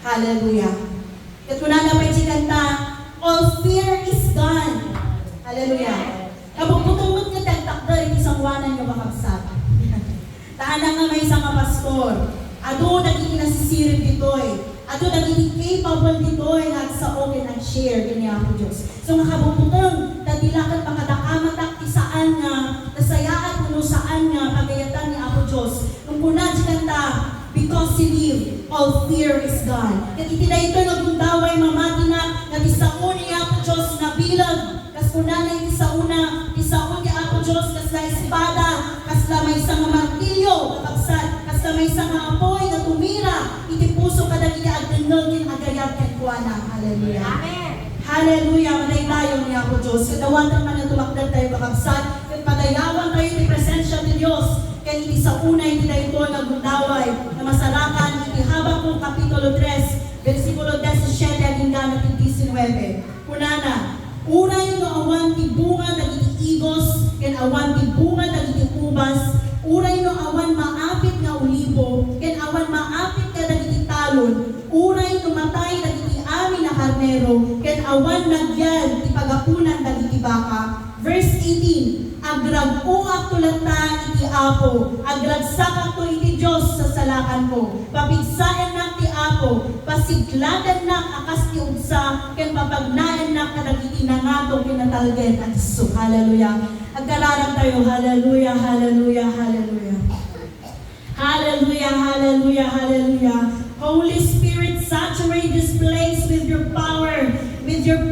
Hallelujah. Kat kuna na pa kanta, all fear is gone. Hallelujah. Kabukbutungod nga tagtakder iti sangwanan nga makabsat. Tahanan nga may isang pastor. Ado naging nasisirip ditoy. Ado naging capable ditoy nga sa open and share kini ako Dios. So nga kabukbutong tadilakat pakadakamatak ti saan nga nasayaan kuno saan nga pagayatan ni ako Dios. Nung kuna kanta, because He live, all fear is gone. Kat iti na ito nagundaway mamati na nga tisaon ni ako Diyos na bilang. Kas kuna na iti saon ni ako Diyos kas na espada, kas na may isang martilyo, kapagsan, kas na may isang apoy na tumira, iti puso kadagiti agdengegin agayat ket kuana. Hallelujah. Amen. Hallelujah. Maday tayo ni ako Diyos. Kadawatan man na tumakdan tayo kakabsat, kat padayawan tayo ni presensya ni Diyos. Kaya iti sa una, iti na ito nagundaway na masarakan, iti Habakuk Kapitulo 3, versikulo 17, hanggang 19. Kunana, uray no awan ti bunga dagiti igos, ken awan ti bunga dagiti ubas, uray no awan maapit nga ulibo, ken awan maapit ka dagiti talon, uray no matay dagiti amin na karnero, ken awan nagyan ti pagapunan dagiti baka. Verse 18, agrag-uak tulata iti Apo, agragsak to iti Diyos sa salakan ko. Papigsayan nak ti Apo, pasigladan nak akas ti udsa, ken papagnayan nak kadagiti nangato kinatalgen at Isu. Hallelujah. Agkalaran tayo. Hallelujah, hallelujah, hallelujah. Hallelujah, hallelujah, hallelujah. Holy Spirit, saturate this place with your power, with your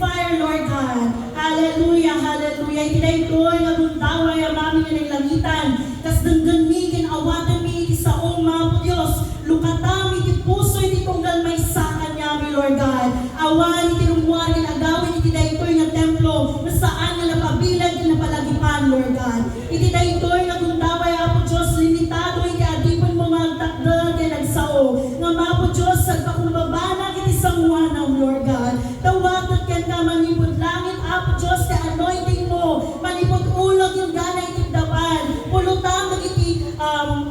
fire, Lord God. Hallelujah, hallelujah. Iti ito'y nagundaway ang aming langitan. Kas denggan mi, kinawatan mi, iti saong mga po Diyos. Lukatam, iti puso, iti tunggal may sakan niya, Lord God. Awan, iti rumuan, agawin, iti ito'y nga templo, na saan nga napabilag, napalagipan, Lord God. Iti ito'y nagundaway, Apo Diyos, limitado, iti adipon mo magtakdal, kaya nagsao. Nga mga po Diyos, sagpakumbabana, iti sanguanam, Lord God. Tawagad ka na manipod langit, Apo Diyos, ka anointing mo, manipod ulog yung gana itigdapan, pulutang iti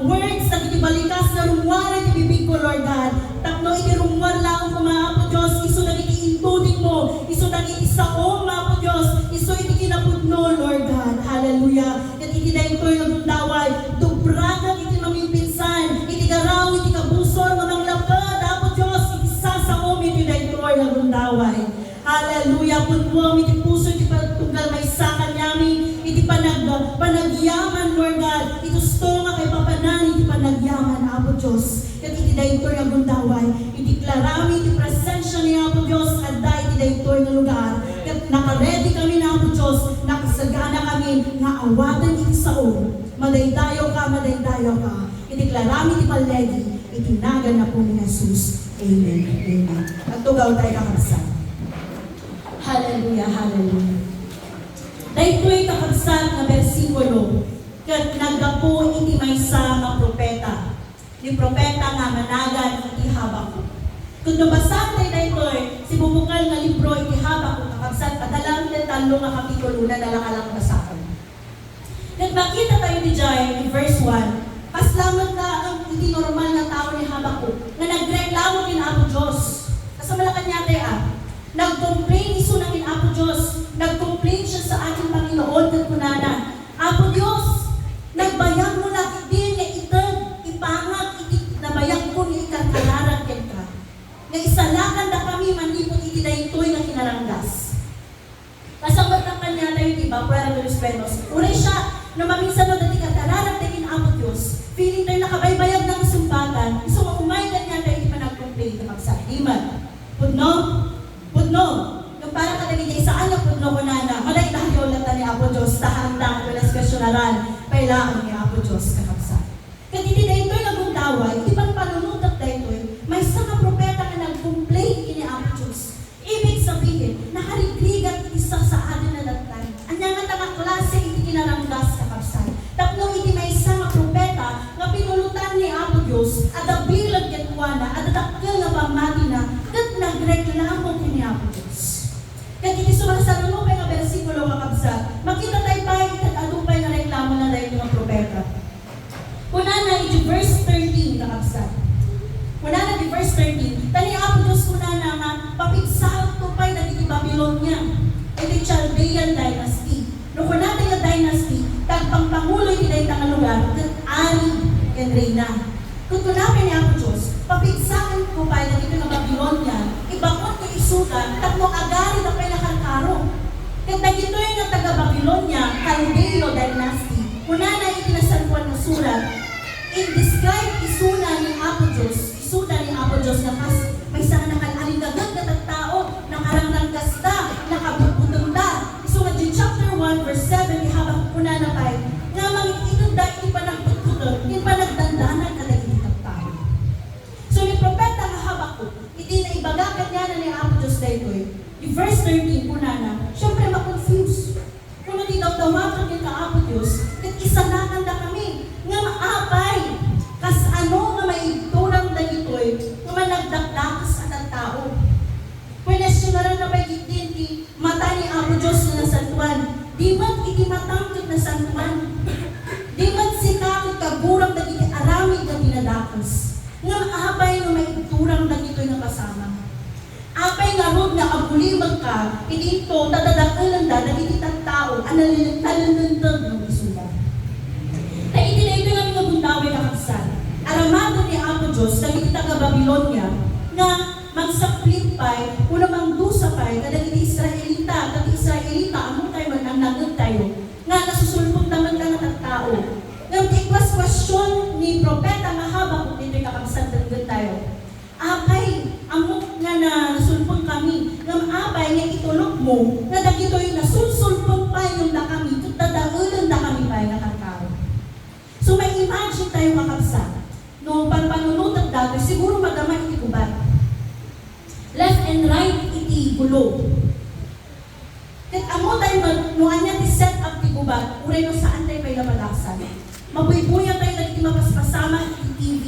words na iti balikas na rumuar iti bibig ko, Lord God. Tapno iti rumuar lang ko, mga Apo Diyos, iso na iti intuning mo, iso na iti saom, mga Apo Diyos, iso iti kinapudno, Lord God. Hallelujah. Kat iti na ito'y nagundaway, dubragan iti mamimpinsan, iti garaw, iti kabusor, mamang lapad, Apo Diyos, iti sasaom, iti na ito'y nagundaway. Hallelujah. Punwam, iti puso, iti pagtunggal may sakan yami, iti panagyaman, Lord God. Ito sto nga kay papanan, iti panagyaman, Apo Diyos. Kat iti na ito'y nagundaway, iti klarami, iti presensya ni Apo Diyos, at da iti na ito'y na lugar. Kat nakaredy kami na Apo Diyos, nakasagana kami, nga awatan iti sao. Madaydayo ka, madaydayo ka. Iti klarami, iti palegi, iti nagan na po ni Jesus. Amen. Amen. At tugaw tayo kakabsat. Hallelujah, hallelujah. Dahil ko'y kakabsat na bersikulo, kat nagapo iti maysa nga propeta. Ni propeta nga managan iti Habakuk. Kung nabasat tayo dahil si bubukal nga libro iti Habakuk, kakabsat, padalang ng talo nga kapitulo na nalakalang basakan. Kat makita tayo di Jai, in verse 1, kaslamat na ang iti normal na tao ni Habakuk, na nagreklamo din Apo Diyos. Kasamalakan niya tayo nag-complain iso ng Apo Diyos. Nag-complain siya sa ating Panginoon at kunana, Apo Diyos, nagbayang mo na din nga itag, ipangag, nabayang ko ni ikarkararan ka. Nga isalakan na kami manipot iti na ito'y nga kinaranggas. Kasabat ng kanya tayo, diba? Puwera de los Penos. Uray siya, na maminsan no, dati karkararan tayo Apo Diyos. Feeling tayo nakabaybayag ng sumbatan. Iso maumay kanya tayo, di pa nag-complain na magsahiman. Pudno? Pudno, yung parang katagigay saan yung pudno ko na malay tayo lang ni Apo Diyos, tahang-tahang ko na spesyonaran, kailangan ni Apo Diyos kakapsa. Kaya hindi na ito'y nagundaway, di bang panunutak na ito'y, may isang propeta na nag-complain kini Apo Diyos. Ibig sabihin, nakarigrigat isa sa atin na datay. Anya nga tanga klase, iti kinaranggas kakapsa. Tapno iti may isang propeta na pinulutan ni Apo Diyos, at abilag yan kuwana, at atakil na pamati na, kat nagreklamo kini Apo Diyos. Kaya iti sumasaruno pa yung versikulo kakabsa, makita tayo pa, itatadupay na reklamo na dahil mga propeta. 13, tani Apo Diyos ko na nga, papigsahot ko pa'y naging Babylonia. Ito yung Chaldean dynasty. No kung natin yung dynasty, tagpangpanguloy nila yung tangang lugar, kag ari and reyna. Kung tunapin ni Apo Diyos, papigsahan ko pa'y naging nga Babylonia, ibakot ko isuga, tatlong agari na pa'y nakarkaro. Kaya nagito yung taga-Babylonia, Caldeo dynasty, kuna na itinasalpuan ng surat, in-describe isuna ni Apo Diyos na kas may isang nakalaligagad na tao, nakarangrang gasta, nakabutunda. So nga din chapter 1 verse 7, ihabang kuna na tayo, nga mangitunda, hindi pa nagpututod, hindi pa nagdandanan ka nagigitag tao. So ni propeta nga Habakuk, hindi na ibagakat niya na ni Apo Diyos dahil yung verse 13 kuna na, syempre makonfuse. Kung hindi daw tawagan yung Apo Diyos, at isanakan na kami, nga maapay, kas ano nga may turang na ito'y, nga managdakdakas at ang tao. Pwenesyonaran na may gitinti, mata ni Apo Diyos na nasantuan, di man itimatangkot na santuan, di man sikakot kaburang na itiaramid na pinadakas, nga maapay nga may turang na ito'y napasama. Apay nga rod na abulimag ka, ito, tadadakalan da, nagititang tao, analinagtalanintag ng isula. Na itinay ito nga mga bundaway na kaksan. Aramado ni Apo Diyos, nagititang ka Babylonia, nga magsaplit-pay, unamang dusapay, kadagiti Israelita, kati Israelita, among tayo man ang nagag tayo, nga nasusulpong naman ka ng tao. Nga ikwas-kwasyon ni Propeta nga Habakuk, ito'y kakaksan talagang tayo. Apay, amok nga na nasulpong kami, nga maapay nga itulog mo, nga dagito'y nasulsulpong pa yung na kami, tutadaulan na kami pa yung nakakao. So may imagine tayo makapsa, no pagpanunod at dagay, siguro madama iti kubat. Left and right iti gulo. Kat amo tayo nuan niya ti set up ti kubat, uray no saan tayo may labalaksan. Mabuy-buya tayo nagiti mapaspasama iti TV,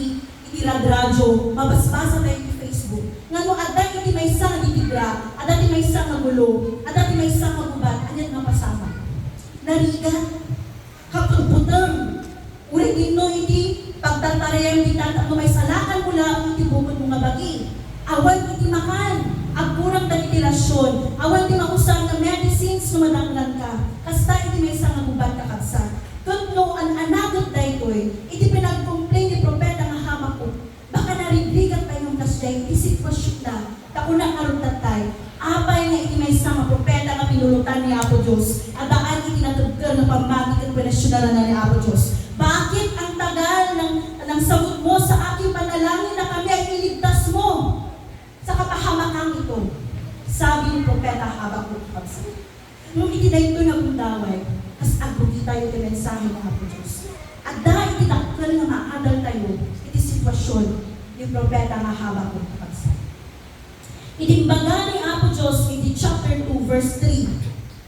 iti radyo, mabasbasa tayo iti Facebook. Nga no aday iti may isang nagitigra, aday iti may isang nagulo, aday iti may isang nagubat, anyan mapasama. Narigat, kapagputang, uray dino iti pagtatarayang iti tatak no may salakan mula iti bukod mo nga bagi. Awan iti makan, agkurang dagiti rasyon, awan iti mausang na medicines no madanglan ka, kasta iti may isang nagubat kakabsa. Tutno ang anagot da ito'y, iti pinag-complain ni Propeta nga Habakuk, baka naribligan pa yung kasday, iti sitwasyon na, takunang arutatay, apay nga iti may isang propeta nga pinulutan ni Apo Diyos, at daan iti natugkal ng pamagit at pinasyonaran na ni Apo Diyos. Bakit ang tagal ng sagot mo sa aking panalangin na kami ay iligtas mo sa kapahamakang ito? Sabi ni Propeta Habakuk. Nung iti na ito na bundaway, kas agbuti tayo iti mensahe ng Apo Diyos. At dahil iti takal na maadal tayo, iti sitwasyon ni Propeta nga Habakuk. Itimbaga ni Apo Diyos, iti chapter 2, verse 3,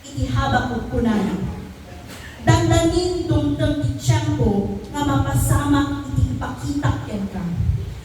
iti Habakuk kunana. Dandanin tungtong ti tiyempo nga mapasama iti ipakita ken ka.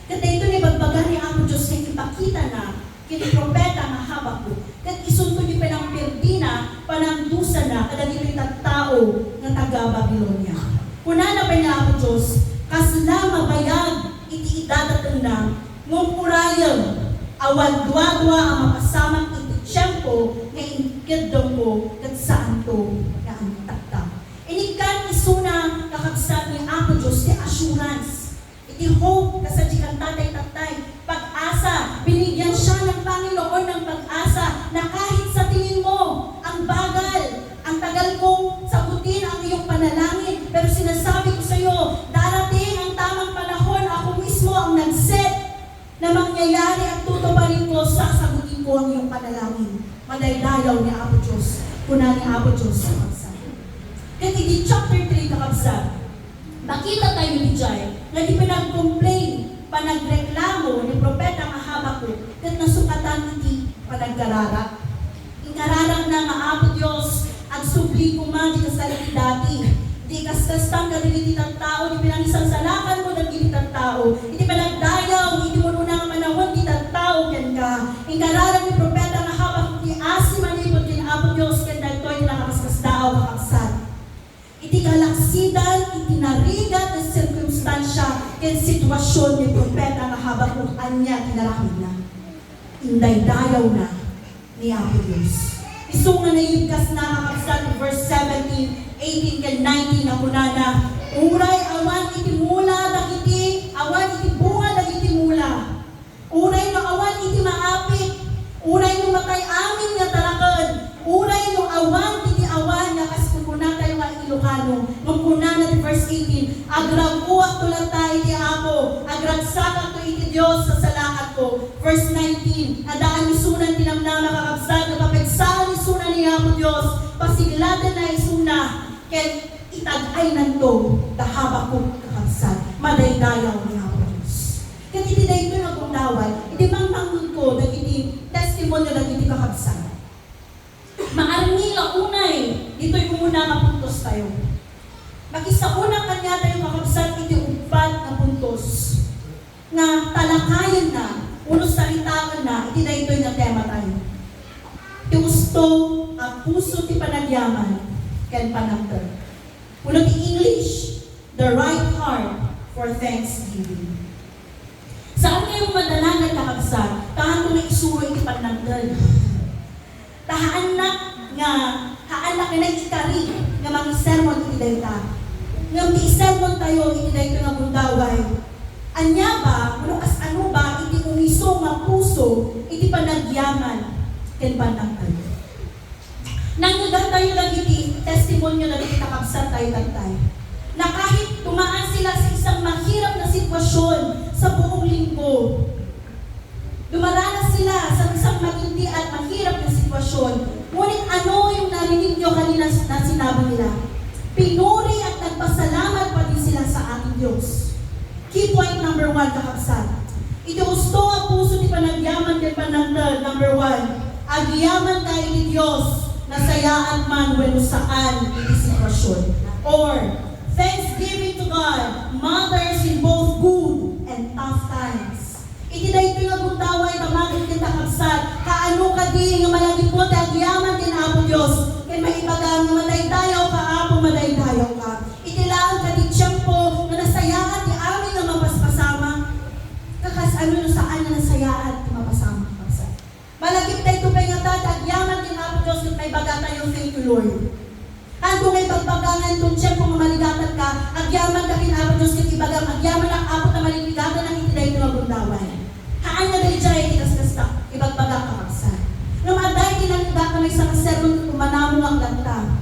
Kaya ito ni bagbaga ni Apo Diyos nga ipakita na kini Propeta nga Habakuk. Kat isunto ni penang perdina, panangdusa na, kadagito'y tattao nga taga-Babylonia. Kunana pa niya Apo Diyos, kasla mabayag iti idadatang na, ngumurayang, awan dwa-dwa ang mapasamang iti tiyempo nga inkidong mo kat saan to nga ang takta. Inikan isuna kakabsat ni Apo Diyos ti assurance. Iti hope kasadjikan tatay-tatay. Pag-asa, binigyan siya ng Panginoon ng pag-asa na kahit sa tingin mo, ang bagal, ang tagal kong sagutin ang iyong panalangin. Pero sinasabi ko sa iyo, darating ang tamang panahon, ako mismo ang nag-set na mangyayari at tutuparin ko, sasagutin ko ang iyong panalangin. Madaydayaw ni Apo Diyos, kuna ni Apo Diyos sa pagsa. Kaya di chapter 3 kakabsa, makita tayo ni Jai, na di pinag-complain, panagreklamo ni Propeta nga Habakuk, kat nasukatan iti panagkarara. Inkararang na nga Apo Diyos, at subli ko man di kasaliti dati, di kaskastang kadilititang tao, di pinangisang salakan mo nagilitang tao, iti panagdayaw, iti mo na nga manahon, di tao ken ka. Inkararang ni Propeta nga Habakuk, di asi manipot kin Apo Diyos, ken dagtoy nakakaskasdaaw kakabsat. Iti kalaksidan, iti narigat na sirkumstansya ken sitwasyon ni Propeta nga Habakuk, anya tinarakid na. Inday dayaw na ni Apo Diyos. Iso nga naibkas na kakabsat verse 17, 18, and 19 na kuna na, uray awan iti mula dagiti, awan iti bunga dagiti mula. Uray no awan iti maapit, uray no matay amin nga tarakad, uray no awan iti awan nga kas kuna tayo nga Ilocano. Nung kuna na verse 18, agraguak tulang tayo iti Apo, agragsakat to iti Diyos sa salakat ko. Verse 19, adaan isunan tinamnama kakabsat, napapagsaan isunan ni Apo Diyos, pasiglatan na isuna, ken itag-ay nanto, Habakuk kakabsat, madaydayaw ni Apo Diyos. Ken iti dayto nga gundaway, iti mangmangun ko, dagiti testimonyo dagiti kakabsat. Maarni la unay, dito'y umuna nga puntos tayo. Makisauna kanya tayo kakabsat iti upat na puntos. Nga talakayan na, unos salitaan na, iti daytoy nga tema tayo. Ti gusto, ang puso ti panagyaman, ken panagter. Uno ti English, the right heart for thanksgiving. Saan kayong madalagan kakabsat? Tahan ko na isuro iti panagter. Tahaanak nga, haanak na ikari, nga mga sermon iti dayta. Nga iti sermon tayo, iti dayta nga bundaway. Anya ba, ano ba, iti umiso nga puso, iti panagyaman, ken panagter. Nangudan tayo lang iti testimonyo na iti kakabsat tayo tagtay. Na kahit tumaan sila sa isang mahirap na sitwasyon sa buong linggo, dumaranas sila sa isang matindi at mahirap na sitwasyon. Ngunit ano yung narinig nyo kanina na sinabi nila? Pinuri at nagpasalamat pa din sila sa ating Diyos. Key point number 1, kakabsat. Ito gusto ang puso ni panagyaman din panagdal. Number 1, agyaman tayo ni Diyos na sayaan man when saan iti sitwasyon. Or, thanksgiving to God matters in both good and tough times. Iti dayto nga bundaway tamagin ken kakabsat, kaano ka di nga malagip mo agyaman din Apo Dios, ken maibaga nga madaydayaw ka Apo, madaydayaw ka. Iti laang ka di tiyempo nga nasayaan ti amin nga mapaspasama. Kakas ano no saan nga nasayaan ti mapasama kakabsat. Malagip tayo pay nga agyaman din Apo Dios ken maibaga tayo, thank you Lord. Ando ngay pagpagangan itong tiyempo nga maligatan ka, agyaman ka kin Apo Dios ken ibagang agyaman ang Apo na maligatan ang iti dayto nga bundaway. Haan nga dahil dyan, ikas-kasta, ibagbaga kakabsat. Nga maday tinagda ka may isang sermon kumanamo ang lanta.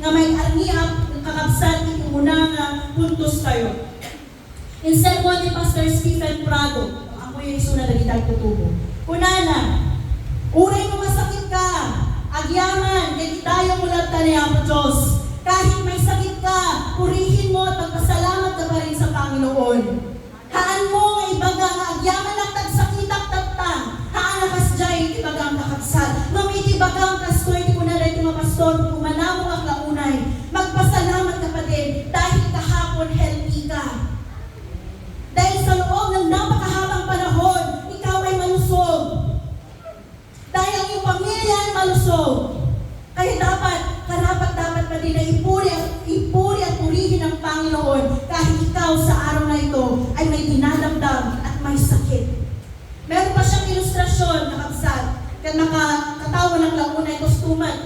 Nga may arniap, kakabsat, itumuna nga puntos kayo. In sermon ni Pastor Stephen Prado, ako yung isuna na ditag tutubo. Unana, uray mo masakit ka, agyaman, kaya tayo mulat ka ni Apo Diyos. Kahit may sakit ka, purihin mo at magpasalamat ka pa rin sa Panginoon. Haan mo nga ibaga nga agyaman ang tagsakitak tagtang. Haan na kasjay, ibagang kakabsat. Ngamit ibagang kastoy, di ko na rin mga pastor, kumanamo ang launay. Magpasalamat ka pa din, dahil kahapon healthy ka. Dahil sa loob ng napakahabang panahon, ikaw ay malusog. Dahil ang iyong pamilya ay malusog. Kaya dapat pa din na ipuri at purihin ang Panginoon kahit ikaw sa araw na ito ay may dinadamdam at may sakit. Meron pa siyang ilustrasyon na kakabsat kaya nakakatawa ng launa ay kostuman.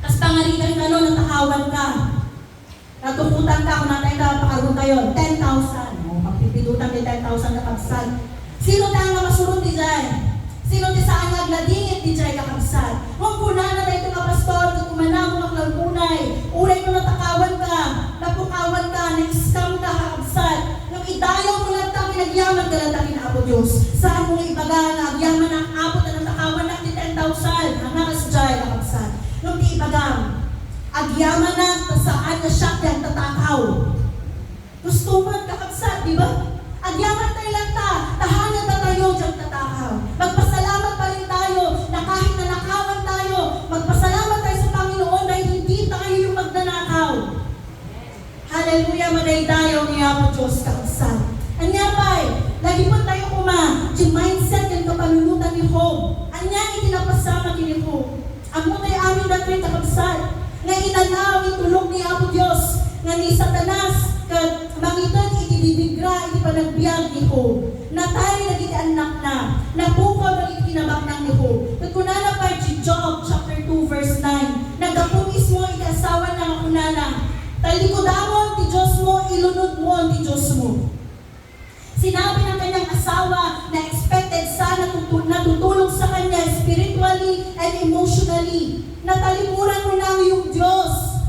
Kas pangarigan ka nun, natahawan ka. Natuputan ka, kung natay ka, pakarun kayo, 10,000. Pagpipidutan din 10,000 kakabsat. Sino tayo nga masurod di dyan? Sino ti saan nga agladingit di dyan kakabsat? Kung kuna na tayo nga pastor, kung kumanamo ang lalpunay, uray mo natakawan ka, napukawan ka, nag-scam ka kakabsat, nung idayaw mo lang tayo, pinagyaman ka lang tayo na Apo Diyos. Saan mo nga ibaga na agyaman ang Apo na natakawan na ti 10,000, ang nakas dyan kakabsat. Nung ti ibagang, agyaman na saan na siya kaya tatakaw. Gusto mo kakabsat, di ba? Agyaman tayo lang tahanan na tayo dyan tatakaw. Magpasalamat pa rin tayo na kahit nanakawan tayo, magpasalamat tayo sa Panginoon dahil hindi tayo yung magnanakaw. Hallelujah, madaydayaw niya Apo Diyos kakabsat. Anya pa'y, lagi po tayo yung mindset ng kapanunutan ni Job. Anya itinapasama kini Job. Amo tayo amin dati kakabsat. Nga inanaw, itulog ni Apo Diyos. Nga ni Satanas, kat mangitan iti bibigra iti panagbiag ni Job. Natay nagiti anak na, napukaw nagiti kinabak ng ni Job. Kat kunana pa Job chapter 2 verse 9, nagapungis mo iti asawa ng kunana, talikudamon ti Diyos mo, ilunod mo ti Diyos mo. Sinabi ng kanyang asawa na expected sana natutulong sa kanya spiritually and emotionally. Natalimuran mo na ang iyong Diyos.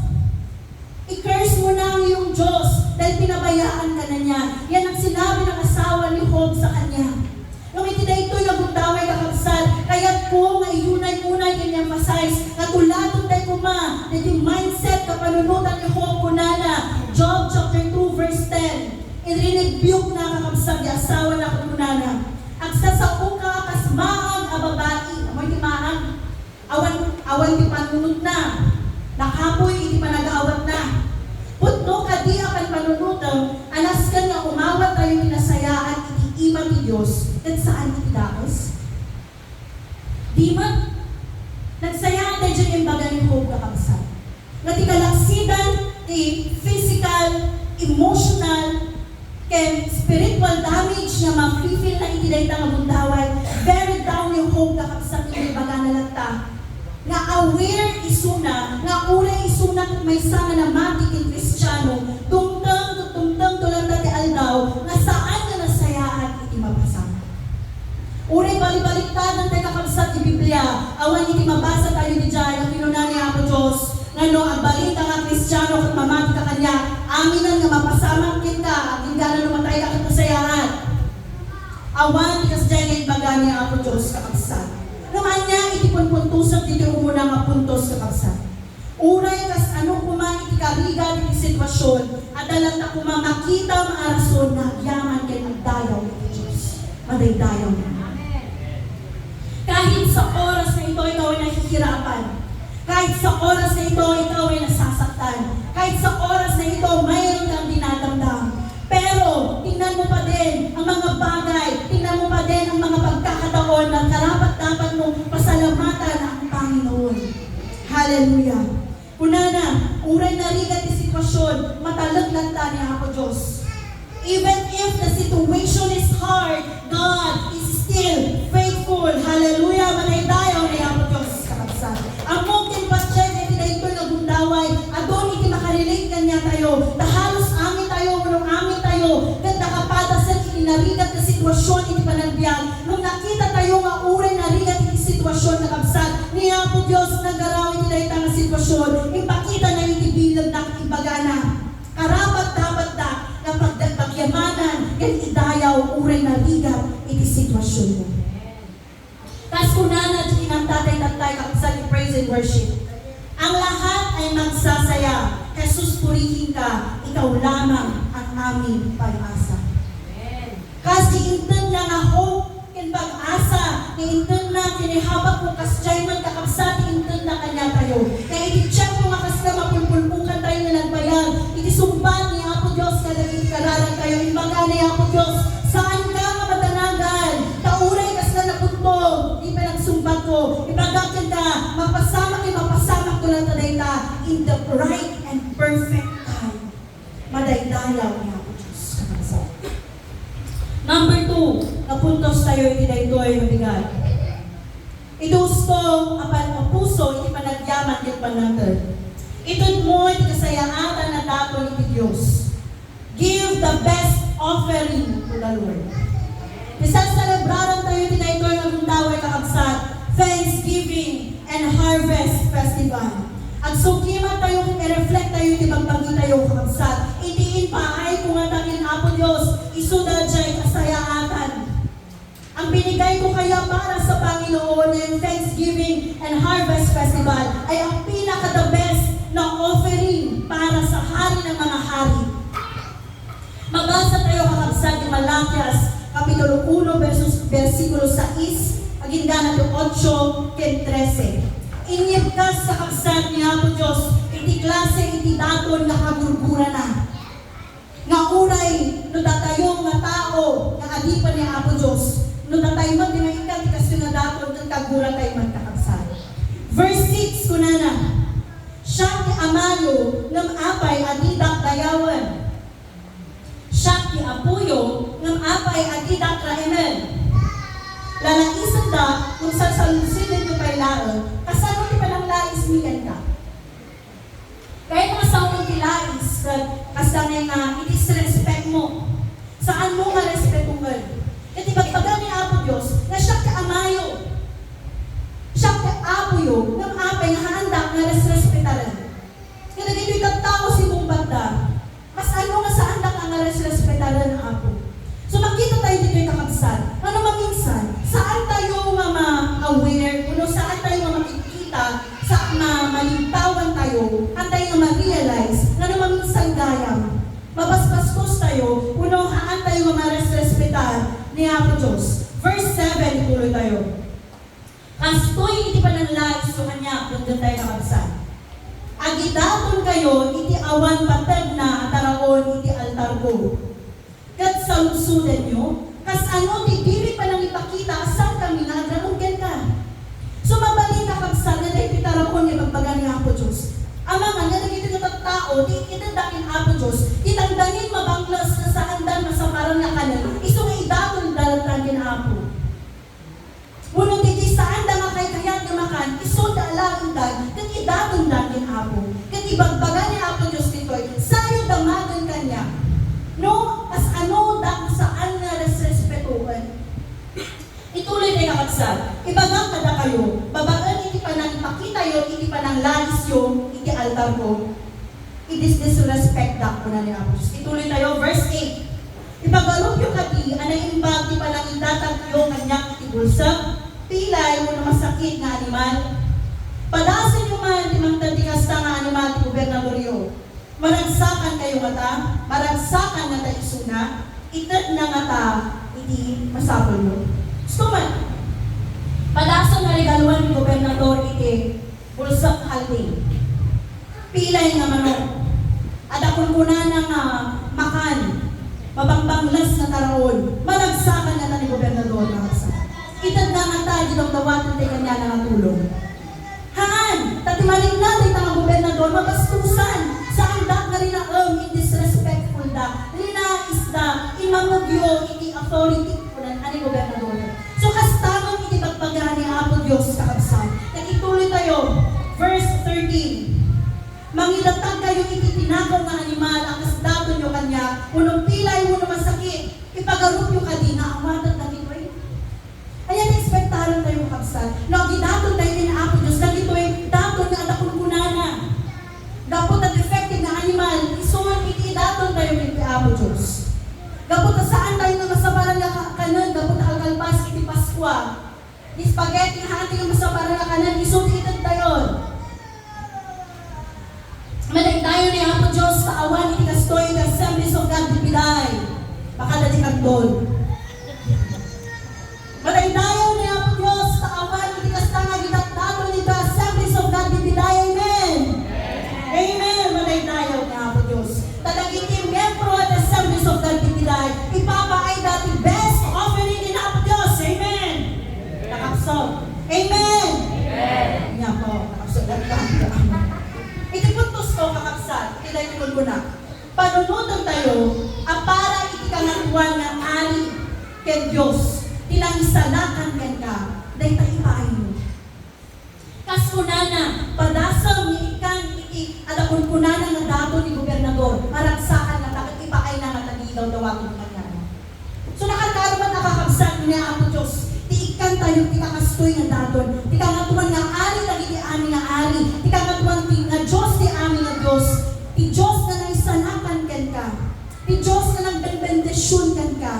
I-curse mo na ang iyong Diyos dahil pinabayaan ka na niya. Yan ang sinabi ng asawa ni Job sa kanya. Nung itiday ito'y nagundaway kakabsat, kaya't ko nga iunay-unay kanyang emphasize na tulatong tayo kuma na yung mindset kapanunutan ni Job kunana. Job chapter 2 verse 10. Inrinibiyok na kakabsat yung asawa na kunana. Agsa sa uka kasmaan a babae. Amoy di maang. Awan di panunod na. Nakapoy hindi pa nag-aawat na. Putno ka di akan panunutang anas ka nga umawat tayo pinasayaan iti ima ti Diyos. At saan iti daos? Di man? Nagsayaan tayo dyan yung baga ni Job kakabsat. Nga ti kalaksidan, ti physical, emotional, ken spiritual damage nga ma-feel na iti dahi nga bundaway. Very down yung Job kakabsat yung baga na lagta. Nga aware isuna, nga uray isuna kung may sanga na mati king Kristiyano, tungtang tulad na ti aldaw, nga saan na nasayaan iti mabasa. Uray balibaliktad ng tayo kakabsat ti Biblia, awan iti mabasa tayo di dyan, ang pinunan ni Apo Diyos, nga no, ang balita nga Kristiyano kung mamati ka kanya, aminan nga mapasamang kita, at hindi na lumatay ka kit nasayaan. Awan, ikas dyan nga ibaga ni Apo Diyos kakabsat. Naman niya, iti punpuntusat iti umuna nga puntos kakabsat. Uray kas anong kuma iti karigan iti sitwasyon, at dalat na kuma makita maarason na yaman kay magdayaw iti Diyos. Madaydayaw niya. Kahit sa oras na ito, ikaw ay nahihirapan. Kahit sa oras na ito, ikaw ay nasasaktan. Kahit sa oras na ito, mayroon kang dinadamdam. Pero, tingnan mo pa din ang mga bagay, tingnan mo pa din ang mga pagkakataon na karapat-dapat mong pasalamatan ang Panginoon. Hallelujah! Unana, uray na rigat yung sitwasyon, matalaglag ta ni Apo Diyos. Even if the situation is hard, God is still faithful. Hallelujah! Manaydayaw ni Apo Diyos kakabsat. Ang mungkin patsyek ay tinaytoy na gundaway, adon iti makarelate kanya tayo, tahalos amin tayo, manong amin tayo, ganda kapatasan iti narigat na sitwasyon iti panagbiag. Nung nakita tayo nga uray narigat iti sitwasyon na kabsat, ni Apo Diyos nagaraw iti dayta nga sitwasyon, ipakita na iti bilag na ibagana. Karapat-dapat na na pagyamanan, yan idayaw uray narigat iti sitwasyon mo. Tas kunana iti ng tatay-tatay kakabsat ni praise and worship. Ang lahat ay magsasaya. Jesus, purihin ka, ikaw lamang ang aming pag-asa. Kasi intan na nga hope, kin pag-asa, intan na kinihabak mo kasjay man kakabsat, intan na kanya tayo. Kaya iti-check mo nga kas na mapulpulpukan tayo na nagbayag, iti-sumban ni Apo Diyos, kada iti-kararan kayo, imbaga ni Apo Diyos, saan ka mamatanagan? Tauray kas na napuntog, di pa nagsumbat ko, ipagakin ka, mapasamak ko lang tadayta in the right and perfect time. Madaydayaw ni Apo Diyos. Number 2, napuntos tayo iti daytoy mabigat. Idusto apan o puso iti panagyaman iti panatag. Itud mo iti kasayaatan na daton iti Diyos. Give the best offering to the Lord. Isang celebraran tayo iti daytoy magundaway kakabsat, Thanksgiving and Harvest Festival. At sukiman tayo, i-reflect tayo, iti-bagbangi tayo kakabsat. Itiin paay kung atangin Apo Diyos, isuda dyan kasayaatan. Ang binigay ko kaya para sa Panginoon ng Thanksgiving and Harvest Festival ay ang pinaka-the best na offering para sa hari ng mga hari. Mabasa tayo kakabsat ni Malakias, Kapitulo 1, versikulo 6, agindana to 8, ken 13. Inyibkas sa kabsat ni Apo Diyos, iti klase, iti daton na kagurgura na. Nga uray, no datayo nga tao, nga adipan ni Apo Diyos, no datayo man, di maikat, kasi nga daton, ng kagura tayo magkakabsat. Verse 6, kunana, siya ni Amalo, ng apay, adidak dayawan. apuyo ng apay at idak raemen. Lalaisan da kung sa salusin nyo kay Lao, kasano di pa lang lais miyan ka. Kahit mga sawang tilais, kasangay nga i-disrespect mo. Saan mo nga respetungan? At ibagbaga ni Apo Diyos na siya kaamayo. Siya kaapuyo ng apay nga haandak na resrespetaran. Kaya naging tao si mong banda, mas ano nga saan na ka nga resrespetaran ng Apo. So makita tayo dito yung kakabsat. Ano maminsan, saan tayo ma-aware, saan tayo makikita, saan malimtawan tayo, at tayo ma-realize na maminsan gayam. Mabasbaskos tayo, haan tayo resrespetar ni Apo Diyos. Verse 7, ituloy tayo. Kastoy iti pananlais so kanya, kung doon tayo kakabsat. Agidaton kayo, iti awan patag na ataraon iti altar ko. Kat salusudan nyo, kas ano, ti dili pa nang ipakita, saan kami na agranunggan ka. So mabalik kakabsat na dahil pitaraon ni pagbaga ni Apo Diyos. Ama nga, na naging tao, di itindakin Apo Diyos, itangdanin mabanglas na sa andan masaparan nga kanan, iso nga idaton dalatran din Apo. Ngunit iti saan da nga kay kayat nga makan, iso da alaundan, kag idaton din Apo. Kag ibagbaga ni Apo Diyos dito'y, sayo damagan kanya. No, as ano da saan nga resrespetuhan. Ituloy na kakabsat, ibagang kada kayo, babagan iti panang ipakita yun, iti panang lalis yun, iti altar ko. I-disrespect da ko na ni Apo Diyos. Ituloy tayo, verse 8. Ipagalog yung kati, anay imbag, di panang itatag yung kanyang iti bulsa, pilay mo na masakit nga animal. Padasin yung man, timang tantikasta nga animal, ti gobernadoryo. Maragsakan kayo mata, maragsakan nga tayo isuna, itad na nga ta, iti masapol mo. Gusto man, padasan nga regaluan ni gobernador iti bulsak halting. Pilay nga manok, at akong kuna ng makan, mabangbanglas na taraon, maragsakan nga ta ni gobernador na kasa. Itad na nga ta, gidawdawatan tayo kanya na natulong. Haan, tatimaling natin ang gobernador, mabastusan, sa andak na rin ang disrespectful da, isda, imamugyo, iti authority ko na ani gobernador. So kastamang iti pagpagahan ni Apo Diyos kakabsat. Nagituloy tayo, verse 13. Mangilatag kayo iti tinakaw nga animal, ang kasdaton nyo kanya, unong pilay mo na masakit, ipagarup yung kadina, awatan na gito'y. Ayan, ekspektaran tayo kakabsat. Nagidaton tayo ni Apo Diyos, na gito'y daton nga atakong kunana. Dapat at effective na animal, isuon iti daton tayo ni Apo Diyos. Dapat na saan tayo na masabaran na kanan, dapat na alkalpas iti Paskwa. Ni spaghetti na hati ng masabaran na kanan, isuon iti tayo. Maday tayo ni Apo Diyos sa awan iti kastoy the Assemblies of God bibiday. Baka dati kagdol. Maday tayo ni Apo Diyos sa awan iti kastanga gitatdato ni the Assemblies of God bibiday. Amen. Amen. Maday tayo ni Apo Diyos. Talagiti miyembro at Assemblies of God bibiday. Ipapaay dati best offering ni Apo Diyos. Amen. Nakapsog. Amen. Amen. Yan po. Nakapsog. Itipuntos ko kakabsat, ilayunan ko na. Panunutan tayo, para itikangatuan ng ari kay Diyos, tilang isalakan ken ka, day tayo ipaayin mo. Kasunana, padasam ni ikan iti, adakon kunana ng dato ni gobernador, maragsakan na takot ipaay na nga tagilaw dawato ng kanya. So nakakaroon nakakabsat niya Apo Diyos, ti ikan tayo, ti kakastoy nga daton, ti kangatuan nga ari, tagiti ami nga ari, ti kangatuan ti nga Diyos, ti ami nga Diyos, ti Diyos na naisanakan ken ka, ti Diyos na nagbenbendisyon ken ka.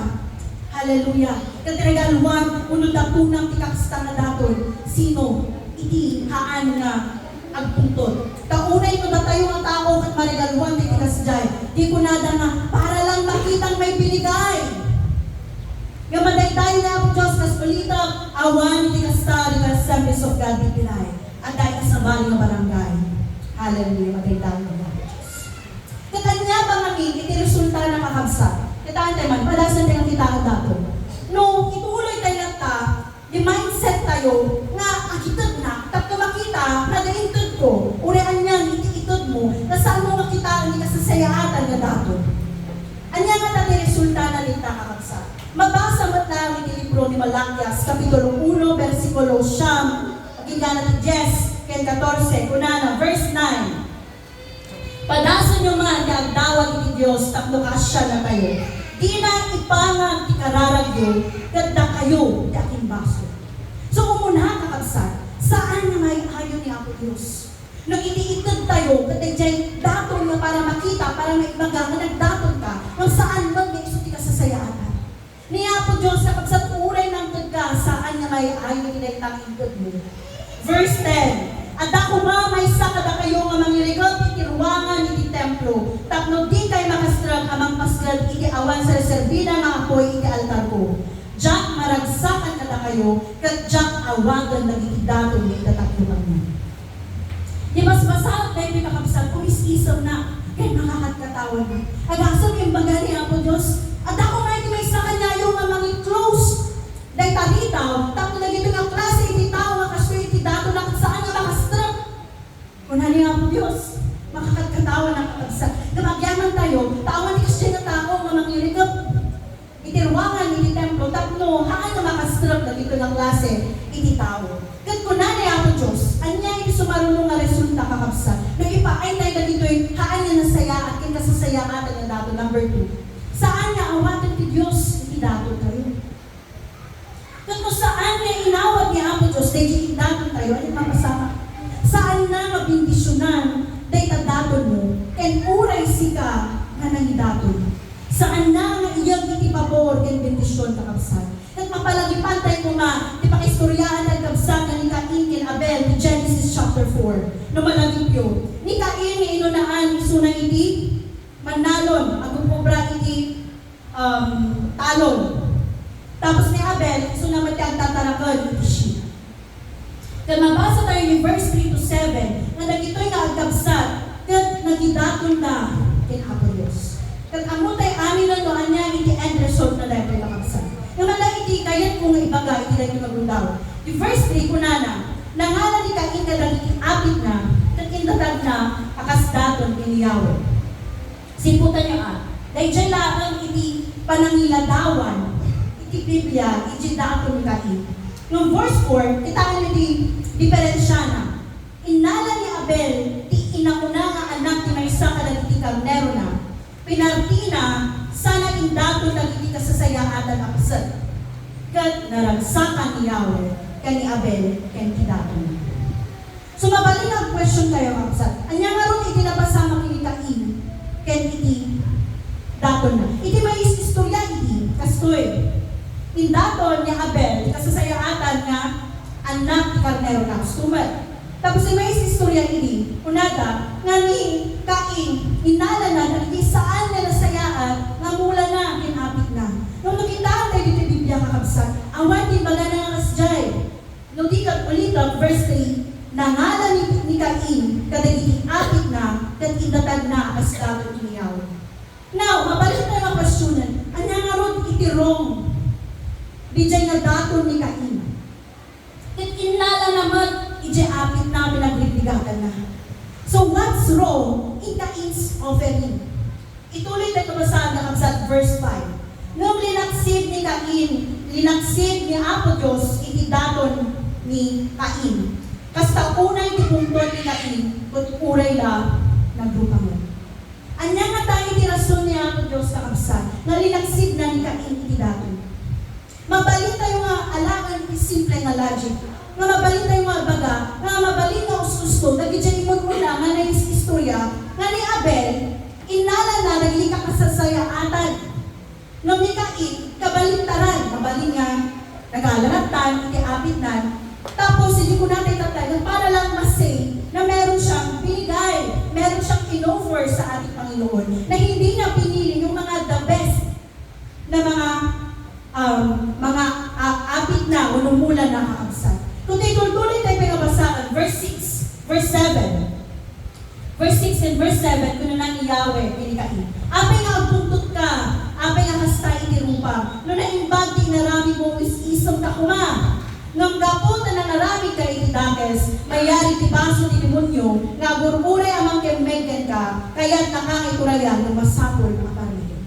Hallelujah. Katiragalwan, unod apunang ti kakasta nga daton, sino? Iti haan nga agpuntod. Kaunay ko tayo nga tao at marigalwan ti kasjay. Di ko nada nga para lang makitang may binigay. Gamaday tayo na Apo Diyos kas balita awan ti kasta di Assemblies of God bibilay. At dahil sa bali nga barangay. Hallelujah. Maday tayo na Apo Diyos. Katanya ba ngami iti resulta na kakabsat? Kataan tayo man, palasan tayo kita ang dato. No, ituloy tayo lang ta, di mindset tayo nga akitad na, tapos makita, nagaintod ko, urean yan, ititod mo, na saan mo makita ang kasasayaatan nga dato. Anya nga tayo resulta na salita kakabsat. Mabasa mo't lang ang libro ni Malakias, Kapitulo 1, versikulo 9, hanggang 10, ken 14, kunana, verse 9. Padason nyo man nga agdawag iti Diyos, tapno kasya na kayo. Di na ipangag ti kararagyo, ganda kayo ti aking baso. So umunha kakabsat, saan na may ayo ni Apo Diyos? Nung itiitad tayo, katay daton nga para makita, para maibaga, nga nagdaton ka, kung saan man may isuti ka sa sayaan. Ni Apo Diyos, kapag uray ng ka, saan nga may ayo ni Naitang itad mo. Verse 10, at ako may sakada kayo nga mangirigod iti ruangan iti templo, tapno di kay makastrag amang pasgal iti awan sa reserbida nga apoy iti altar ko. Diyak maragsakan kada kayo, kat diyak awagan na iti daton iti tatakluman mo. Di mas basal na yung kakabsat, kumis-isaw na, kaya nakakatawan mo. Agasam yung baga ni Apo Diyos, at ako nga iti may sa kanya yung mga close. Dahil taritaw, tapos na ito ng klase, iti tao, makasyo iti dato na saan nga makastrap. Kuna ni Apo Diyos, makakatawan ng kakabsat. Gamagyaman tayo, tawan ni Kristiyan na tao, nga mangirigap. Iti ruangan, iti templo, tapno, haan nga makastrap na ito ng klase, iti tao. Kat kuna ni Apo Diyos, anya iti sumarunong nga resulta kakabsat. Nung ipaay tayo na dito'y, haan nga nasaya at kinasasayaan na dato, number 2. Saan nga awatan ti Diyos, iti dato tayo. Kat kung saan nga inawat ni Apo Diyos, dahil iti dato tayo, ano mapasama? Saan na mabindisyonan, dahil tadaton mo, ken uray sika nga nangidaton. Saan na nga iyang iti pabor, ken bendisyon kakabsat. At mapalagipan tayo kuma, di pakistoryahan ng kabsat na ni Cain ken Abel, ni Genesis chapter 4. No malagipyo. Ni Cain ni inunaan, isunang iti, manalon, agupobra iti talon. Tapos ni Abel, isunang mati ang tatarakan, iti sheep. Kaya mabasa tayo ni verse 3 to 7, na nagito'y nga agkabsat, kat nagidaton na ken Apo Diyos. Kat amo tayo amin na noan niya, iti end result na dahil tayo kakabsat. Yung malaki iti kayat kung ibaga, iti dahil magundaw. Yung verse 3, kunana, nangalan ni Cain ka dahil apit na, kat indatag na, akasdaton iniyaw. Simputan nyo dahil dyan lang iti panangiladawan, iti Biblia, iti daton ni Cain. Yung verse 4, itangan iti diferensya na. Inala ni Abel, ti inauna nga anak ti maysa ka iti karnero na, pinarti na, sana indato nagiti kasasayaatan akasat. Kat naragsakan ni Yahweh, kan ni Abel, kan ti dato na. So mabalik ang question kayo akasat. Anya nga ron iti napasama kini Cain, kan iti dato na. Iti may istorya iti, kastoy. Indaton ni Abel, kasasayaatan nga anak ti karnero na kastumat. Tapos may istorya iti, unada, nga ni Cain, inala na, nagdi saan na nasayaan, nga mula na, kinapit na. Nung nakitaan tayo dito Biblia kakabsat, awan din baga na kasjay. Nung di ka ulit verse 3, nangala ni Cain, kadagiti apit na, kat indatag na, askato iniyaw. Now, mabalik tayo ang kwestiyonan, anya nga ron itirong, di dyan nga daton ni Cain. Kat inala naman, ije apit na, pinagribigakan na. So what's wrong in Cain's offering? Ituloy tayo basahan na kabsat verse 5. Nung linaksid ni Cain, linaksid ni Apo Diyos, iti daton ni Cain. Kasta unay ti punton ni Cain, kut uray la nagrupangon. Anya nga tayo iti rason ni Apo Diyos na kabsat, na linaksid na ni Cain iti daton. Mabalik tayo nga alangan iti simple nga logic. Nga mabalik tayo mga baga, nga mabalik nga ususto, nagidyan imod mo na, nga nais istorya, nga ni Abel, inala na, nagli ka kasasayaatan. Nga ni Cain, kabalintaran, mabalik nga, nag-alaratan, iti apit na, tapos hindi ko natin tatay, para lang masay, na meron siyang binigay, meron siyang in-offer sa ating Panginoon, na hindi niya pinili yung mga the best, na mga apit na, unumulan na kakabsat. Kung tuloy tayo pinabasaan, verse 6, verse 7. Verse 6 and verse 7, kung nang Yahweh, pili Cain. Apay nga agpuntot ka, apay nga hastay itirupa. No na imbag ti narami mo is-isang takuma. Ngam gapot na narami ka itidakes, mayari ti baso ti demonyo, nga burburay amang kemegen ka, kaya't nakangiturayan ng masapol mga parihin.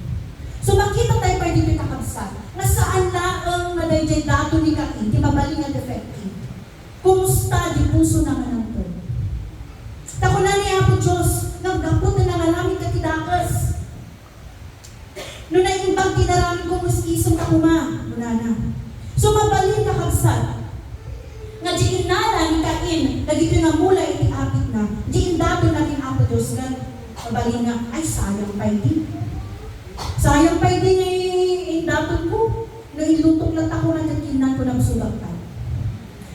So makita tayo pa dito kakabsat, na saan laang madayjay dato ni Cain, di mabaling at effective. Kumusta di puso naman ang to? Tako na niya po Diyos, nagdapot na nangalamit ka tidakas. Noon na imbang tinarami ko muskisong kakuma, wala na. So mabaling kakabsat, nga diin nala ni Cain, nagito nga mula iti apit na, diin dato natin apo Diyos nga, mabaling nga, ay sayang pa hindi. Sayang pa hindi nga dato ko, na ilutok lang ako nga nakikinan ko ng sugat pa.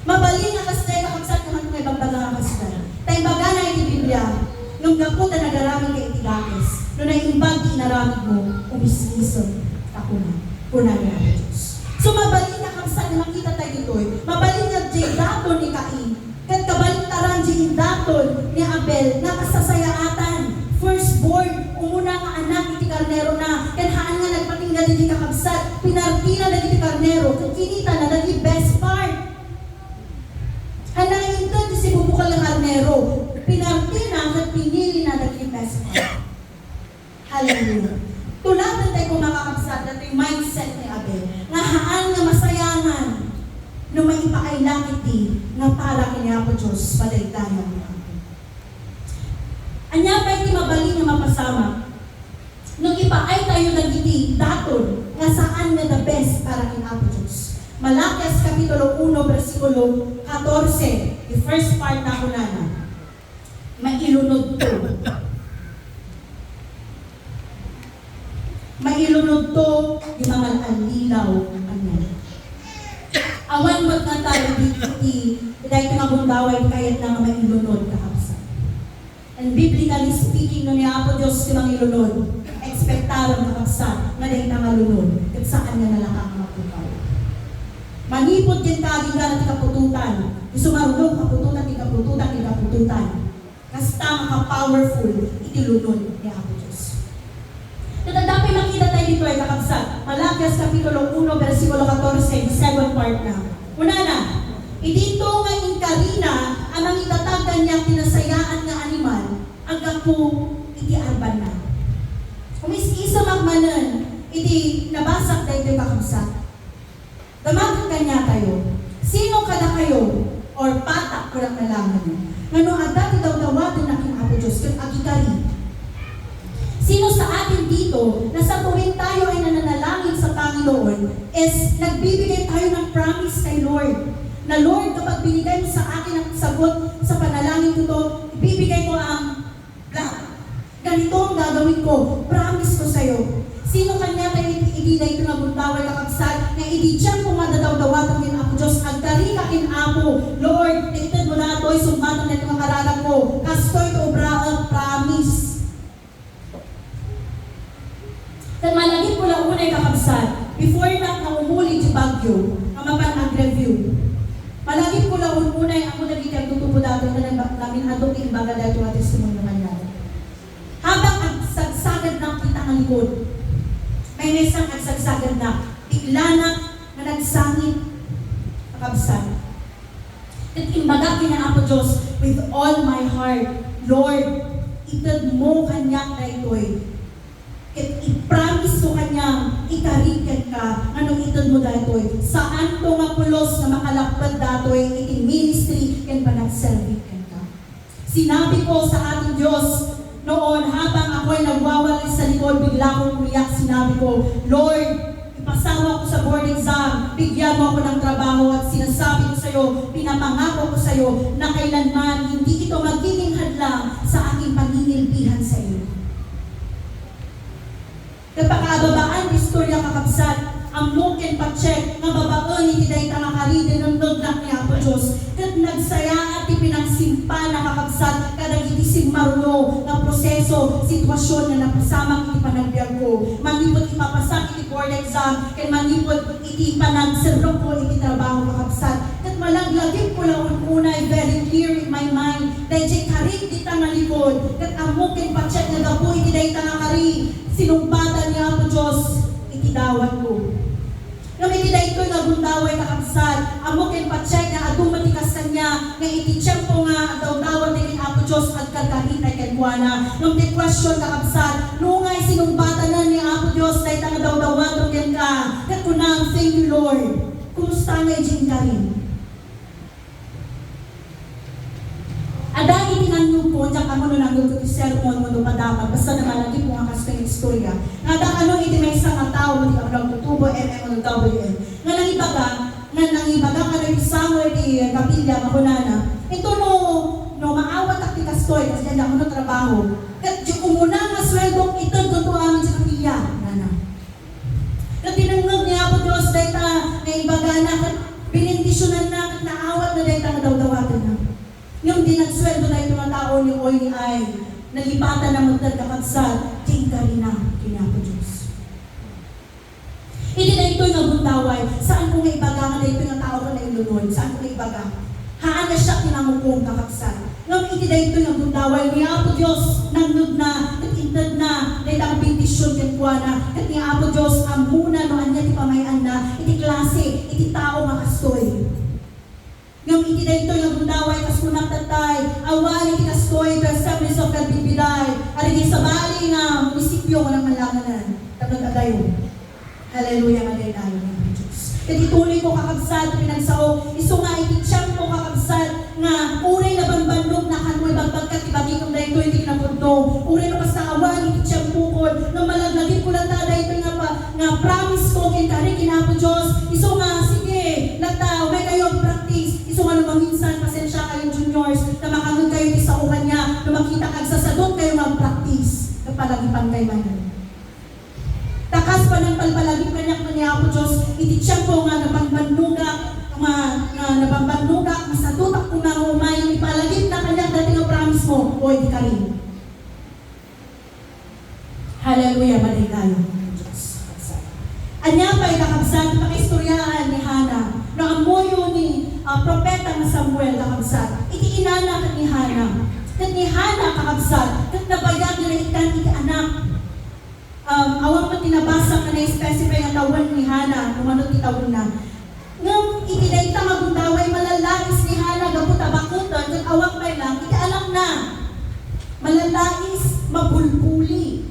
Mabaling nga kasday kakabsat naman kung ibang baga nga kasday. Tay baga na iti Biblia, nung gapot na nagaraming kay itilakis, nung naiimbag di inaramid mo, umiskison ako na, kuna niya ang Diyos. So mabaling nga kakabsat na makita tayo dito, mabaling nga jay daton ni Cain, kat kabalintaran jay daton ni Abel, na kasasayaatan, firstborn, umuna nga anak iti karnero na, kanhaan nga nagpatingga diti kakabsat, pinartina na diti karnero, kinita na dati best part. Hanangin ito, di si bubukal ng karnero, pinartina at pinili na dati best part. Hallelujah. Tulad tayo kung makakabsat, dati mindset ni Abel, nga haan nga masayangan, no may ipaailang iti, nga para kanya po Diyos, padagdayan mo. Anya pa iti mabaling nga mapasama, nung ipaay tayo nagiti, daton, nga saan nga the best para kina po Diyos. Malakias Kapitulo 1, versikulo 14, the first part na kunana, mailunod to. Mailunod to, di mamalalilaw ang awan mo't nga tayo diti, dahil pinabundaway kahit na mailunod kakabsa. And biblically speaking, no niya po Diyos di mangilunod, ekspektaran kakabsa, na dahil na malunod, at saan nga nalakang mapukaw. Manipot din kaging ka na kapututan, isumarulong kapututan, kapututan. Kasta ka-powerful, itilunod niya po Diyos. Tatandapin makita tayo dito ay kakabsat. Malakias Kapitulo 1, versikulo 14, second part na. Una na, idito nga inkarina, ang itatagdan niya tinasayaan nga animal, hanggang po iti arban na. Kumis-isa magmanan, iti nabasak tayo ito kakabsat. Damagan kanya kayo. Sino kada kayo? Or patak ko lang nalaman nyo. Ngano agad daw-dawatin na kinapo Diyos, kung agikari. Sino sa atin dito, na sa tuwing tayo ay nananalangin sa Panginoon, is nagbibigay tayo ng promise kay Lord. Na Lord, kapag binigay mo sa akin ang sagot sa panalangin ko to, ibibigay ko ang blank. Ganito ang gagawin ko. Promise ko sa'yo. Sino kanya tayo ibigay ito na buntaway kakabsat, na ididyan kung madadaw-dawatan kin Apo Diyos, agdari ka kin Apo, Lord, iktid mo na ito'y sumbatan na itong kararag ko, kastoy to obra ang promise. Then malagit ko lang unay kakabsat, before na umuli di bagyo, ang mapan-ag-review. Malagit ko lang unay ako nagiging tutupo dato na namin adong imbaga dato at testimony naman yan. Habang agsagsagan ng kita ng likod, may isang agsagsagan na, bigla na nagsangit, kakabsat. At imbaga kina Apo Diyos, with all my heart, Lord, itad mo kanya na ito'y. At i-promise ko kanyang ikarikan ka, anong itad mo na ito'y. Saan to nga pulos na makalakpad dato'y iting ministry kan panagservikan ka. Sinabi ko sa ating Diyos, noon, habang ako'y nagwawalay sa likod, bigla kong umiyak, sinabi ko, Lord, ipasawa ko sa board exam, bigyan mo ako ng trabaho at sinasabi ko sa iyo, pinamangako ko sa iyo na kailanman hindi ito magiging hadlang sa aking paninilbihan sa iyo. Kapag kababaan, istorya kakabsat, ang mukin pa-check, nga babaan, hindi dahil tangakaride ng nagnak niya po Diyos. Kat nagsaya at ipinagsimpa na kakabsat, kadang itisig maruno ng proseso, sitwasyon na napasamang ipanagbiag ko. Manipot ipapasak iti board exam, kan manipot iti panagserok ko iti trabaho kakabsat. Kat malaglagip ko lang unay, very clear in my mind, dahil siya karit di tangalikod, kat ang mukin pa-check na gapo, iti dahil tangakari, sinumpatan niya po Diyos, itidawat ko. Nung itida ito'y nagundaway kakabsat, amo ken pacheck na adong matikas kanya, nga iti-check po nga daw-dawat ni Apo Diyos at kagkahitay ken kuana. Nung di question kakabsat, nung nga'y sinumbatan na ni Apo Diyos, dahil tanga daw thank you Lord. Kumusta nga ijing ka rin? Ada itinanong ko, diyan kamo nung nangod ko ti sermon mo nung padapat, basta naman lagi po ang kasing istorya. Nga da ano iti may isang tao, hindi ka lang tutubo, mo nung WL. Nga nangibaga ka rin isang iti kapilya, mahunana. Ito no maawat at tikastoy, kasi dyan ako no trabaho. Kat di umuna nga sweldo, ito gusto amin sa kapilya. Kat tinanggag niya po Diyos, dahil nga ibaga na, kat binindisyonan na, kat naawat na dahil nga daw-dawatan na. Yung dinagsweldo na ito mga tao ni Oy ni Ay, nalipatan na magdagkakatsad, tingka rin na, kinapo Diyos. Hindi na ito'y nabundaway, saan ko nga ibaga nga na ito yung tao ka na ilunod, saan ko nga ibaga? Haan na siya kinamukong kakatsad. Ngayon, hindi na ito'y nabundaway, niya po Diyos, nangnod na, katintad na, dahil ang bentisyon kaya na, kat niya po Diyos, ang muna no, anya ti pamayan na, iti klase, iti tao makastoy. Ngayon, iti na ito'y nabundaway, kas kunang tatay, awali iti kastoy, the Assemblies of God Bibiday, arigay sa bali na munisipyo, walang malanganan, tablog adayo. Hallelujah, maday tayo ng Diyos. Kaya ituloy ko kakabsat, pinagsao, iso nga ititsyan ko kakabsat, nga uray na bambandog na kanoy bagbagkat, ibagi kong na ito, hindi kinapundong. Uray na basta awan, ititsyan po ko, nga malaglagin ko lang tada ito nga promise ko, kintari kinapo Diyos, iso nga, sige, nagtao, may kayo practice, iso nga naman minsan, pasensya kayong juniors, na makangod kayo sa ukan niya, na makita kagsasadot kayo mag-practice, kapalagipan kayo man. Takas pa ng palpalagip kanyak na niya po Diyos, ititsyan po nga napambandugak, masatutak po nga umay, ipalagip na kanyak dati nga promise mo, o hindi ka rin. Hallelujah, maday tayo. Anya pa'y kakabsat, pakistoryahan ni Hana, na amoyo ni propeta ng Samuel kakabsat, iti inana kat ni Hana. Kat ni Hana kakabsat, kat nabayag na ikan iti anak. Awang pa tinabasa ka na specify ang tawan ni Hana, kumanot itawin na. Ngam, itinayta magundaway malalais ni Hana, gaputa bakutan, kat awang pa lang, iti alam na. Malalais, mabulbuli.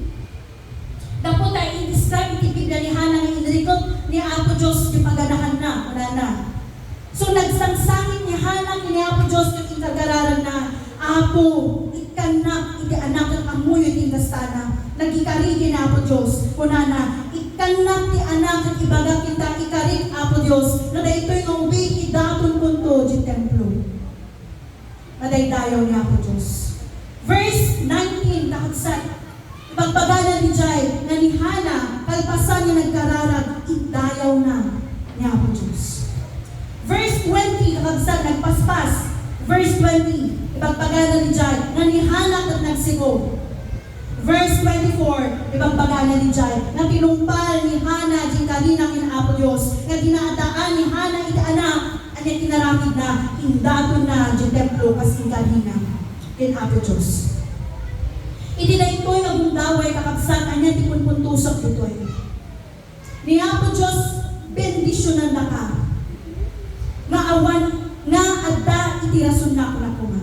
Dapat ay i-describe iti Biblia ni Hana ng inrikot ni Apo Diyos yung paganahan na, wala na. So nagsangsangit ni Hana ni Apo Diyos yung ikagararan na, Apo, ikanak, iti anak ng amoy yung ingastana. Nagikarin na Apo Diyos, kunana, ikanak ti anak at ibaga kita ikarin Apo Diyos, na dahito'y nga ubig idatong punto di templo. Madaydayaw ni Apo Diyos. Verse 19, nakatsat, pagpagalan ni Jai, na ni Hana, kalpasan niya nagkararag, idayaw na ni Apo Diyos. Verse 20, nakagsad, nagpaspas. Verse 20, ipagpagalan ni Jai, na ni Hana at nagsigo. Verse 24, ipagpagalan ni Jai, na pinumpal ni Hana, di kalina kin Apo Diyos, na dinaadaan ni Hana iti anak, at tinaramid na, indato na di templo, kasi kalina kin Apo Diyos. Iti na ito'y nagundaway kakabsat, anya ti punpuntusok ito'y. Ni Apo Diyos, bendisyonan na ka. Maawan, nga adda iti rason na ako na kuma.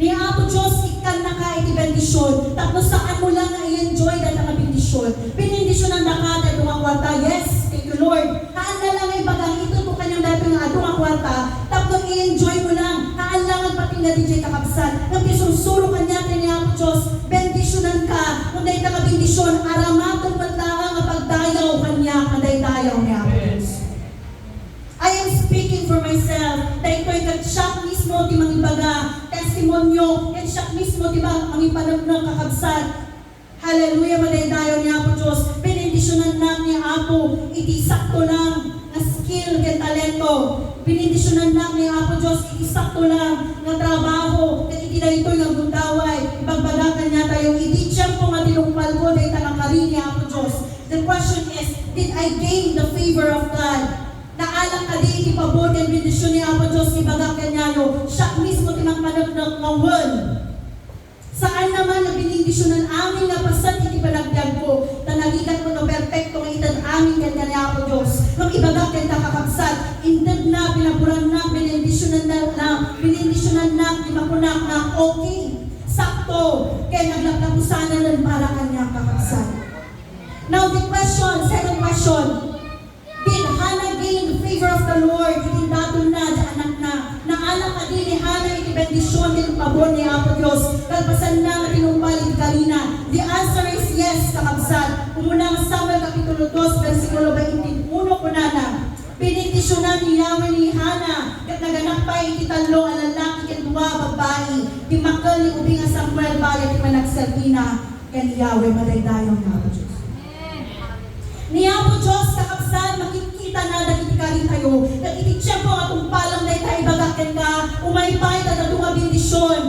Ni Apo Diyos, ikan na ka iti bendisyon, tapos saan mo lang na i-enjoy dahil ang bendisyon. Binindisyonan na ka dahil ang kwarta, yes, thank you Lord. Kaan na lang ay bagang ito po kanyang dahil nga adong ang kwarta, tapos i-enjoy mo lang. Kaan lang ang pating na DJ kakabsat. Nang pisusuro kanya ni Apo Diyos, bendisyonan ka, kung dahil ka bendisyon, aramatong patlaang ang pagdayaw kanya, kanday-dayaw ni Apo Diyos. I am speaking for myself, dahil ko'y kag-shock mismo di mangibaga, testimonyo, kag-shock mismo di ba mangipanag ng kakabsat. Hallelujah, manday-dayaw ni Apo Diyos, benedisyonan na ni Apo, iti sakto lang, na skill ken talento, benedisyonan na ni Apo Diyos, iti sakto lang, na trabaho, ket iti na ito'y nagundaway, ipagbagakan niya tayo, iti tiyempo nga tinungpal ko, dahil tanakarin ni Apo Diyos. The question is, did I gain the favor of God? Naalang ka di iti pabor ken bendisyon ni Apo Diyos, ibagakan niya yo, siya mismo tinangpanag ng ngawon. Saan naman na binindisyonan amin nga pasat iti panagdag ko, tanagikan ko no perfecto nga itad amin ken ni Apo Diyos. Nung ibagakan ta kakabsat, intad na, pinaburan na, binindisyonan na, imapunak na, okay, sakto, kaya naglaplapusanan ng para kanya kakabsat. Now the question, second question, did favor of the Lord, itindatol na, di anak na. Naalang ka din ni Hana, iti bendisyon, iti pabor ni Apo Diyos. Kalpasan na, tinumpal, iti karina. The answer is yes, kakabsat. Umunang Samuel, Kapitulo 2, versikulo 21, kunana. Benedisyonan ni Yahweh ni Hana, kat naganap pa iti talo, alalaki, kat dua, babae. Di makal ni ubing ang Samuel, bayan, di managsalpina, kan Yahweh, madaydayon na Apo Diyos. Ni Apo Diyos, kakabsat, makikita na dagiti karin tayo. Kat iti tiyempo atong palang na tayo bagaken ka, umaypay ka na dunga bendisyon.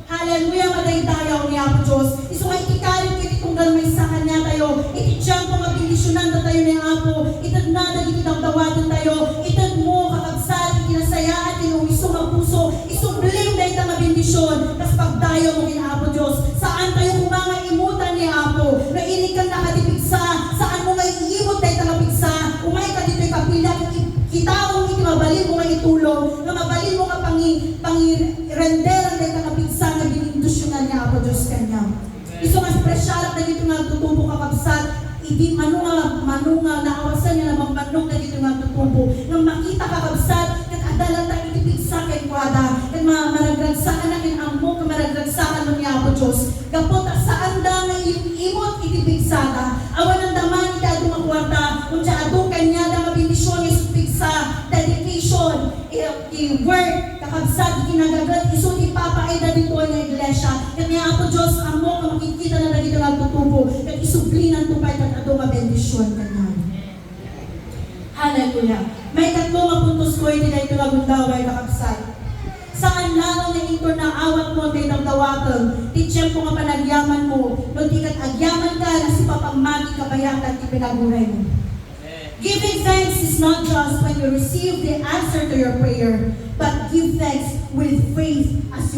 Hallelujah, madaydayaw ni Apo Diyos. Iso nga iti karin kiti tunggal may sa kanya tayo. Iti tiyempo nga bendisyonan na tayo ni Apo. Itad na dagiti dawdawatan tayo. Itad mo, kakabsat, ikinasayaan, inumisong ang puso. Isublim na itang nga bendisyon. Kas pagdayo mo kina Apo Diyos. Saan tayo kumanga imutan ni Apo? Na ini kang nakatipigsa. Saan mo nga iimot na itang pigsa? Umay ka dito'y kapila. Kitaong iti mabalin mo nga itulong. Na mabalin mo nga pangirenderan na itang pigsa na binindusyonan niya Apo Diyos kanya. Iso nga presyalak na dito nga tutubo kakabsat. Hindi manunga naawasan niya namang manong na dito nga tutubo. Nang makita kakabsat, kat adalan tayo itipigsa kay kwada. Kat maragragsakan na kinammo, kat maragragsakan mo niya Apo Diyos. Kapot saan da nga imot itipigsa ka. Awan ang daman ita adong ang kwarta. Kung siya adong kanya da mabindisyon isupigsa. Dedication, i-work, kakabsat, kinagagat, iso ipapaida dito ang iglesia. Kat niya Apo Diyos, amo ka makikita na dito nga tutubo. Kat isublinan tupay kat adong mabindisyon kanya. Hallelujah. May tatlong mapuntos ko iti na ito nagundaway kakabsat. Saan lang na ito na awat mo kay dawdawatan, ti tiyempo nga panagyaman mo, nung di kat agyaman ka na si papamagi kabayatan ti pinaguray mo. Giving thanks is not just when you receive the answer to your prayer, but give thanks with faith as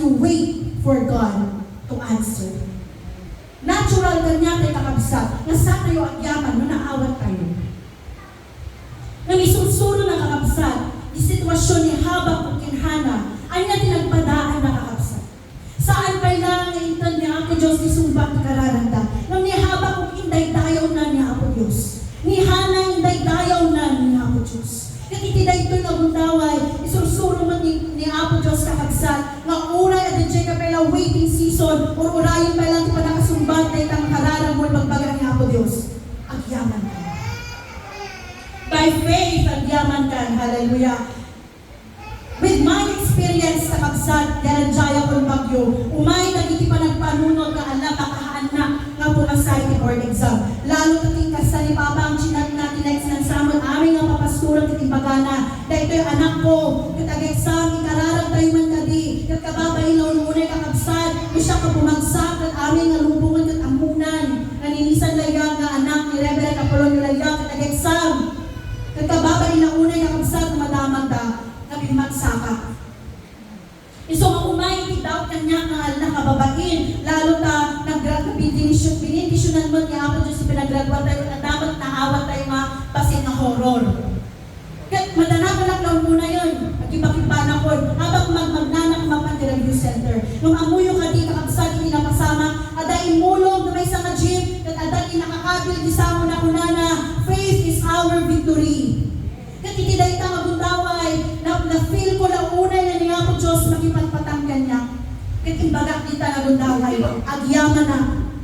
you wait for God to answer. Natural kanya kay kakabsat, nga sa tayo agyaman, no naawat tayo. Nang isunsuro na kakabsat, di sitwasyon ni Habak o Kinhana, ay na tinagpadaan na kakabsat. Saan pa lang nga intan niya Apo Diyos ni sumbak ni kararanda, nang ni Habak o inday dayaw na niya Apo Diyos. Ni Hana inday dayaw na niya Apo Diyos. Kat itiday ito'y nagundaway, isursuro man ni Apo Diyos kakabsat, nga uray at dyan ka pala waiting season, o urayin pa lang di pa nakasumbat na itang kararang mo magbaga ni Apo Diyos. Agyaman ka. By faith, agyaman ka. Hallelujah. With my experience sa kabsat, Daranjaya kong bagyo, umay nagiti pa nagpanunod ka alam, makahaanak nga pumasay ni board exam. Lalo kating kasta ni Papa ang chinat natin next ng samot, aming nga papasturan kating bagana. Dahil ito'y anak ko, katag exam, ikararang tayo man kadi, kat kababay law muna kakabsat, siya ka bumagsak, kat aming nga lubungan kat amunan, naninisan layang nga anak ni Reverend Apolonio layang, katag exam. Nagkababay na unay kakabsat na madamag da, nabimagsaka. Iso maumay, itaw kanya nga nakababain, lalo ta binindisyonan mo niya Apo Diyos pinagradwa tayo, na dapat naawat tayo nga pasin na horror. Kaya madanagalak lang muna yun, nagibakibanan ko, habang magnanak mapandirang youth center. Nung amuyo ka di kakabsat, hindi napasama, ada imulong na may sa ka-gym, at ada inakakabil, di sa mo na kunana, faith is our victory. Kat itiday ta magundaway, na-feel ko lang unay na niya po Diyos makipagpatanggan niya. Kat imbagak kita nagundaway, agyaman na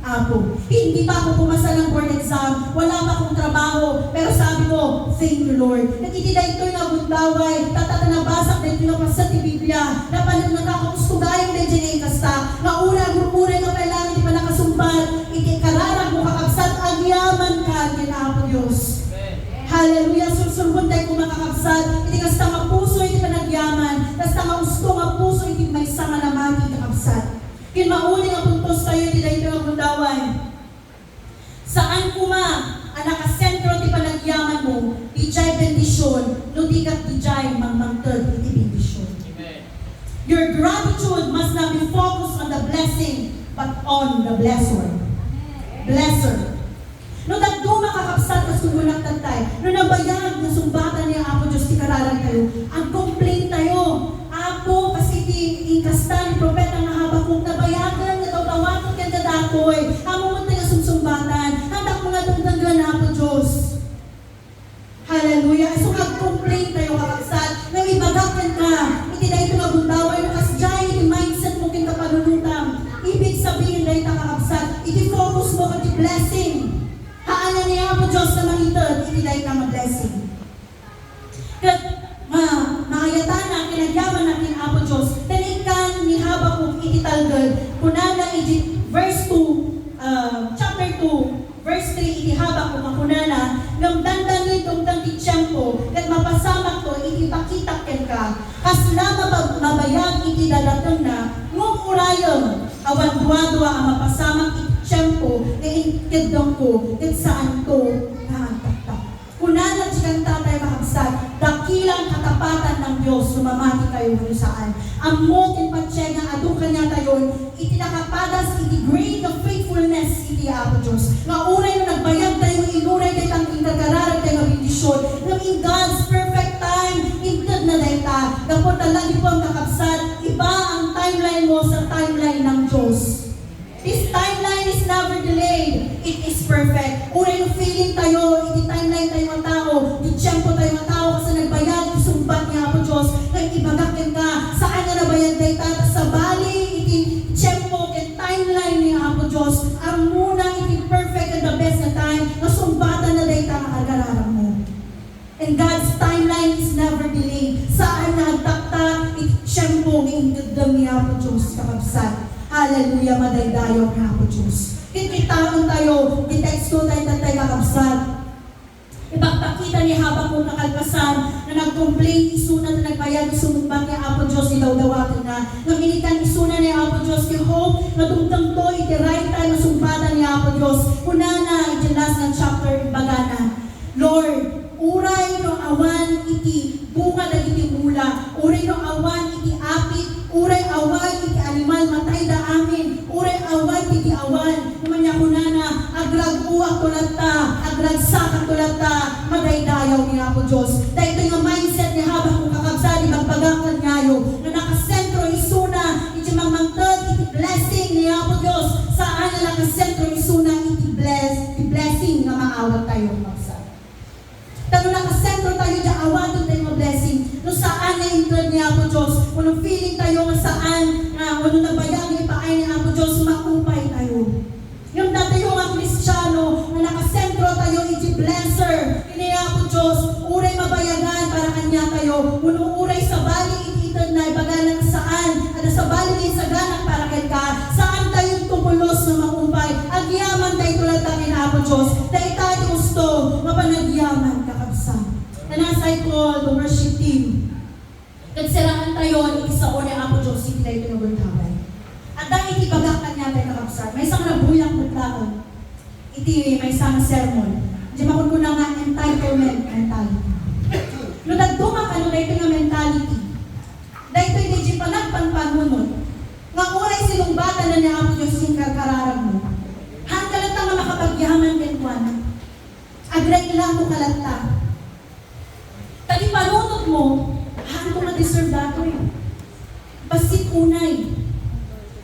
Apo. Hindi pa ako pumasa ng board exam, wala pa akong trabaho, pero sabi ko, thank you Lord. Kat itiday ito'y nagundaway, tatatanabasak na ito na sa Biblia, na nakakustugayang na dyan ay kasta, na una-grupuray ka pala, hindi pa nakasumbat, ikikararag mo kakabsat, agyaman ka, Apo Diyos. Hallelujah, sursurbon tayo kung makakabsat, hindi kasta nga puso, hindi pa nagyaman, kasta nga gusto nga puso, hindi may sama na mati kakabsat. Kinmauling ang puntos tayo, hindi dahil ang gundaway. Saan kuma, ang nakasentro, di pa nagyaman mo, dijay bendisyon, no di kat dijay mamangtod, iti bendisyon. Your gratitude must not be focused on the blessing, but on the blessor. Blesser. No dagdo makakabsat kas kumunak tantay. No nabayag na sumbatan niya Apo Diyos ti kararan tayo. Ang complaint tayo. Apo kasi ti inkasta ni propeta nga Habakuk nabayagan nga tawtawaton ken kadakoy. Amo mo tayo sumsumbatan. Handak mo nga tungtanggan Apo Diyos. Hallelujah. So iti dahito nga gundaway no kasjay, iti mindset mo kin kapanunutam. Ibig sabihin dahito kakabsat, iti focus mo iti blessing. Haana niya po Diyos na mangitod, iti dahito nga blessing. Kat makayatana, kinagyaman natin Apo Diyos, tanikan ni Habakuk iti talgad, kunana iti verse 2, chapter 2, verse 3, iti Habakuk, kunana, ngam dandanin tungtang ti tiyempo, kat mapasamak to, iti pakitak ken ka, kasla mabayag iti dadatang na, ngum urayong, awan dua-dua ang mapasamak iti tiyempo, kainkidong ko, kat saan to, naantaktak. Kunana sigang tatay makabsat, dakilang katapatan ng Diyos, sumamati kayo kung saan. Amo kin patsyega, adu kanya tayo, iti nakapadas, iti great of faithfulness, iti Apo Diyos. Nga uray na nagbayag tayo, inuray kayo ang inkagararag tayo ng bendisyon, ng in God's perfect time, intad na dayta, dapat talagi po ang kakabsat, iba ang timeline mo sa timeline ng Diyos. This timeline is never delayed. It is perfect. Uray no feeling tayo, iti timeline tayo ang tao, iti tiyempo tayo ang tao, kasi nagbayad, isumbat niya Apo Diyos, kaya ibagakin ka, saan nga nabayad tayo tata, sa bali, iti tiyempo, iti timeline niya Apo Diyos, ang muna, iti perfect and the best na time, nasumbatan na tayo ang agararang mo. And God's timeline is never delayed. Saan na agtakta, iti tiyempo, ingagdam niya Apo Diyos, kakabsat. Hallelujah, madaydayo nga po Diyos. Kititaon tayo, giteksto tayo tatay kakabsat. Ipagpakita ni Habakuk kakalpasan na nag-complain, isuna na nagbayad, sumumbang ni Apo Diyos, idawdawakan na. Nang inikan isuna ni Apo Diyos, ki hope, natungtang to, iti right time, nasumbatan ni Apo Diyos. Una na, iti last ng chapter, ibagana. Lord, uray no awan iti bunga dagiti mula, uray no awan iti apit, uray awan iti animal matay da amin, uray awan iti awan, naman niya kunana, agrag-u ako latta, agrag-sak ako latta, madaydayaw niya po Diyos. Dahil ito yung mindset niya habang kung kakabsali, magpagakan niyayo, na nakasentro isuna, iti mamangtad, iti blessing niya po Diyos, saan na nakasentro isuna, iti blessing na maawat tayo magsa. Tano nakasentro tayo dyan, awatin tayo mga blessing. No saan na intern niya Apo Diyos, kung feeling tayo nga saan, kung nabayag ni paay ni Apo Diyos, makupay tayo. Yung dati yung mga Kristiyano, na nakasentro tayo, iti blesser, ini Apo Diyos, uray mabayagan para kanya tayo, kung uray sa bali, iti itad na, ibagalan saan, at sa bali, sa ganak para ka, saan tayong tumulos na makumpay, agyaman tayo tulad kami na Apo Diyos, dahil tayo gusto, mapanagyaman ka. Nanasay ko, the worship team. Nagsiraan tayo, itisao ni Apo Diyos, hindi tayo tinagultaway. At dahil itibagakan niya tayo nakapsat, may isang nabuyang mutlaon. Iti may isang sermon. Diyan makon ko na nga entitlement mentality. No nagduma ka no dahito nga mentality. Dahito hindi panagpanpanunod. Nga oray silong bata na ni Apo Diyos yung karkararag mo. Hanggalat nga makapagyaman din ko na. Agreg lang mo kalata. Tadi panunod mo, haan ko ma-deserve dato eh. Basit unay.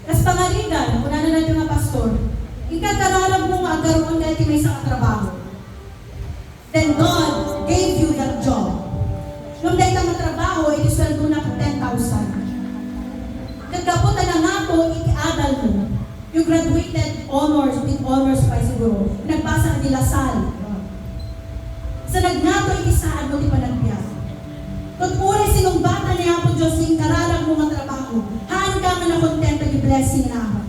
Kas pangarigan, kuna na natin nga pastor, ikakararag mo nga agaroon kahit may isang trabaho. Then God gave you that job. Nung dahil ka matrabaho, itisweldo na 10,000. Nagkaputan na nga po, iti-adal mo. You graduated honors, with honors pa siguro. Nagbasa ka ni Lasal. Sa nagnato, itisaan mo di pa nagbiyak. Kung uri sinong bata niya Apo Diyos, yung kararag mo nga trabaho, haan ka nga na kontento yung blessing na ako.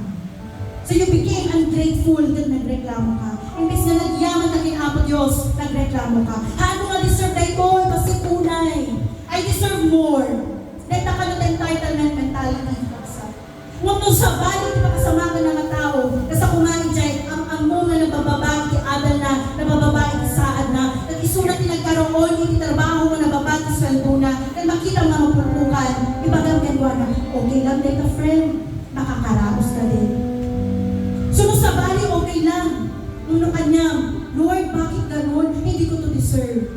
So you became ungrateful dahil nagreklamo ka. Imbis na nagyaman na kin Apo Diyos, nagreklamo ka. Haan mo nga deserve na ito, kasi tunay. I deserve more. Dahil ka na entitlement mentality. Nung sa bali, pakasama ka ng tao, kasi kumain dyan, ang mo nga nabababae, adal na, nabababae, saad na, nag-isulat din nagkaroon, hindi trabaho mo nababati, sweldo na, at makita mga mapupukan, ibagang gandwa na, okay lang, dito friend, makakaraos ka din. So nung sa bali, okay lang. Nung kanya, Lord, bakit ganun? Hindi ko to deserve.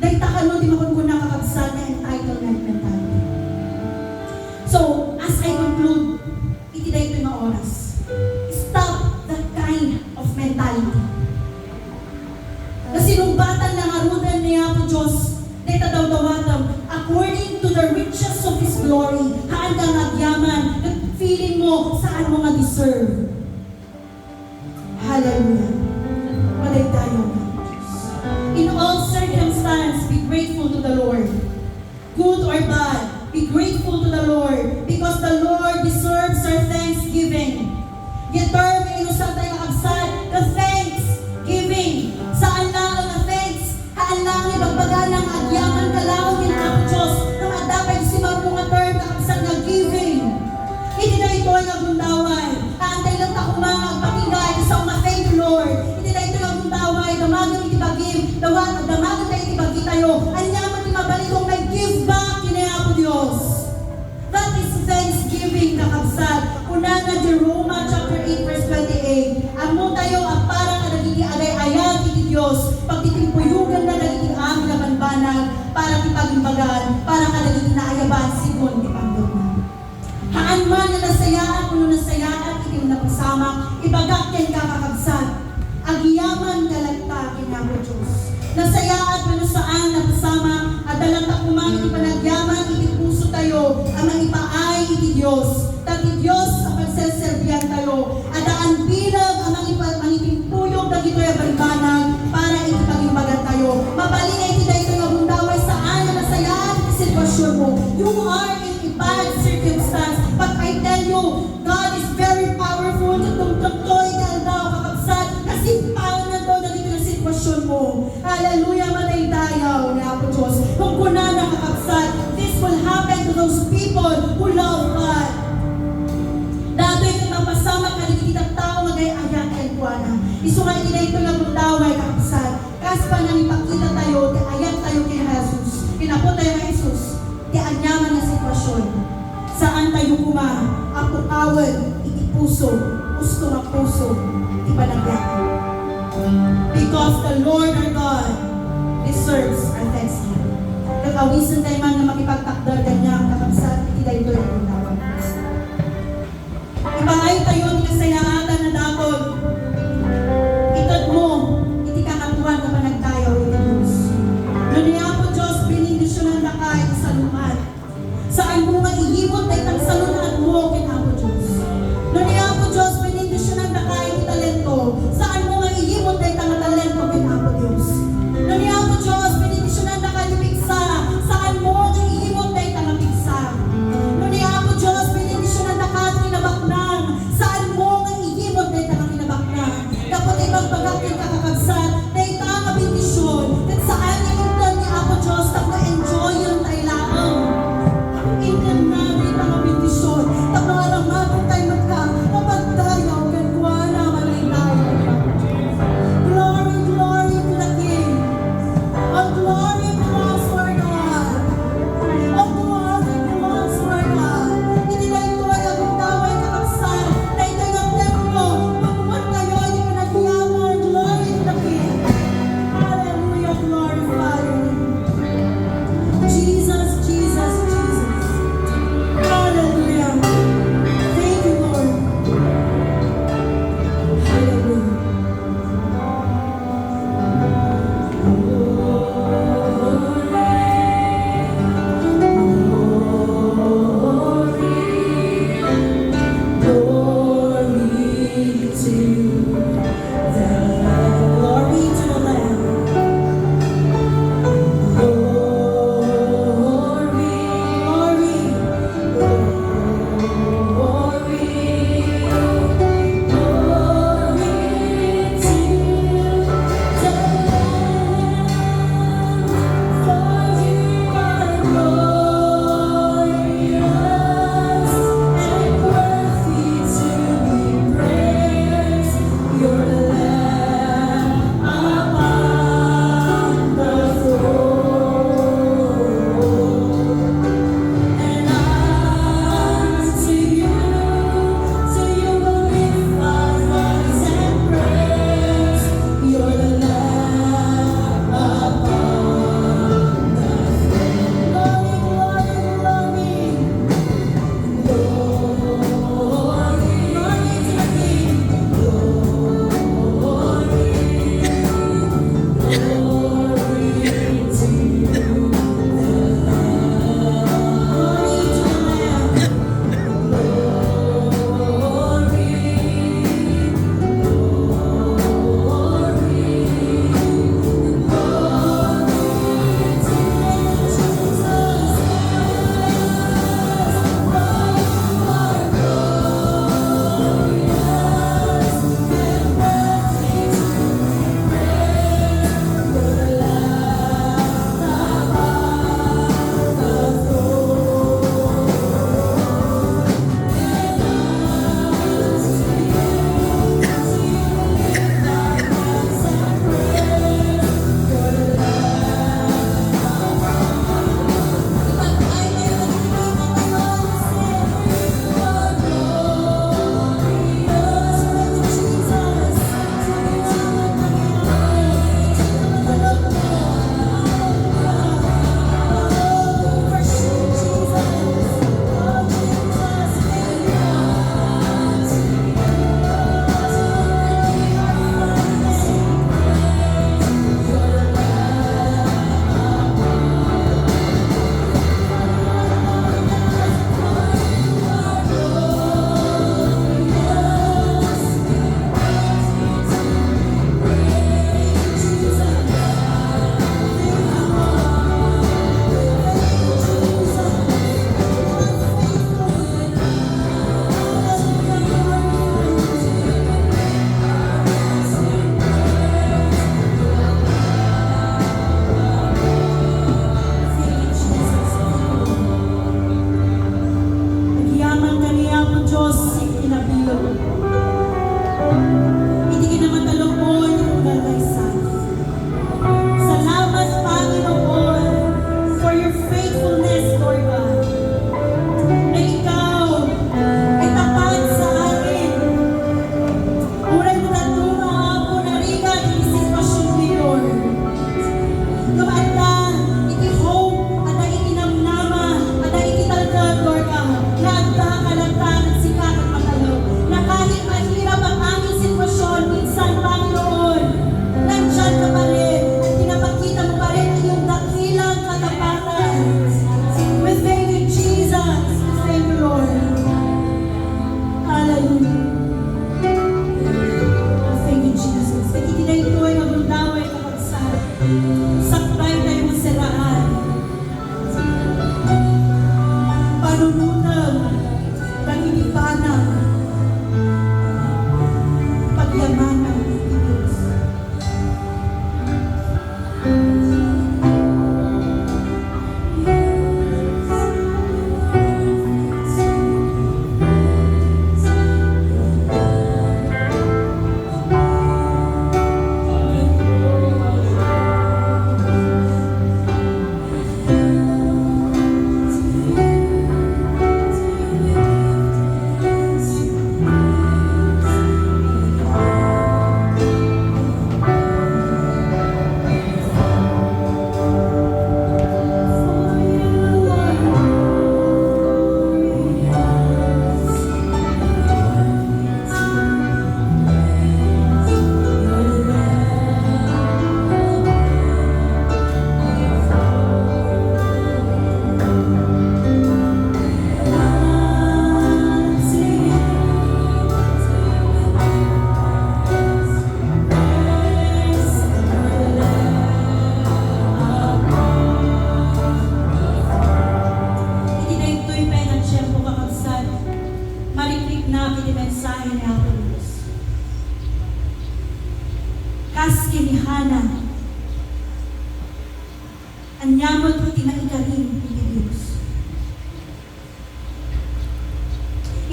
Dahil takano, di makon ko nakakabsad na entitlement mentality. So, as I conclude, itiday ito yung oras. Stop that kind of mentality. Na sinumbatan ng arudan niya po Diyos, dito daw dawatam, according to the the riches of His glory. Haan ka nagyaman, at feeling mo saan mo nga deserve. Hallelujah. Malay tayo nga. In all circumstance, be grateful to the Lord. Good or bad, be grateful to the Lord because the Lord deserves our thanksgiving. Gitar, may inusap tayo kakabsat, the thanksgiving. Saan lang ang thanks? Haan lang ibagbaga ng agyaman kalaw din ako Diyos nung adapay si marunong term kakabsat na giving. Hindi na ito ay nagundaway. Haantay lang ta kumang agpakingay sa mga thank you Lord. Hindi na ito nagundaway. Damagan itibagim. Damagan tayo itibagi tayo. Anyaman timabalik kong nag-give back kinaya po Diyos. That is thanksgiving kakabsat. Una na Jeroma chapter 8 verse 28. Amo tayo ang parang nagiging agay-ayag iti Diyos. Pagtitimpuyugan na nagiging amin na banbanag para tipagimbagan, para ka nagiging naayaban sigon ti Panginoon. Haan man na nasayaan, kuno nasayaan, iti na pasama, ibagak yan kakakabsat. Agiyaman kalagta kinako Diyos. Nasayaan, kuno saan na pasama, at dalang takuman, iti panagyaman, iti puso tayo, ang manipaay iti Diyos. Dati Diyos ang pagseserbihan tayo, at ang bilang ang manitimpuyog na gito'y balibanag, para iti pagimbagan tayo. Mabalin iti na ito yung hundaway saan na nasayaan, iti sitwasyon mo. You are in a bad circumstance. But I tell you, God is very powerful. Itong tungtoy na daw kakabsat. Kasi paano na daw naging ang sitwasyon mo. Hallelujah, mataydayaw na ako Diyos. Kung kuna na kakabsat, this will happen to those people who love God. Dato'y kapapasama ka nagigitang tao magay-ayak and kuwana. Isukan ina ito na bundaway kakabsat. Kasi pa nang ipakita tayo, ayat tayo kay Jesus. Pinapot tayo kay Jesus. Di anyaman na sitwasyon. Saan tayo apukawan, iti puso, gusto ng puso, iti panagyakan. Because the Lord our God deserves our thanksgiving. Nakawisan tayo man na makipagtakdar kanyang nakapsat, iti tayo ito yung tawag. Ipaay tayo, iti kasayangatan na dakod. Itad mo, iti kakatuan na panagtayaw, iti Diyos. Nuniya po Diyos, binindisyonan na ka, iti salumat. Saan mo nga ihimot ay tagsalunan mo kinako Diyos. Nuniya po Diyos, pinindisyonan na kain talento. Saan mo nga ihimot ay talento kinako Diyos. Nuniya po Diyos, pinindisyonan na kain pigsa. Saan mo nga ihimot ay talapigsa. Nuniya po Diyos, pinindisyonan na kain kinabaknang. Saan mo nga ihimot ay talakinabaknang. Dapat ibang pagkakin kakakabsat na itang kabindisyon. At saan yung ni Apo Diyos na enjoy yung tailaang. Ingnan namin mga bendisyon. Tapos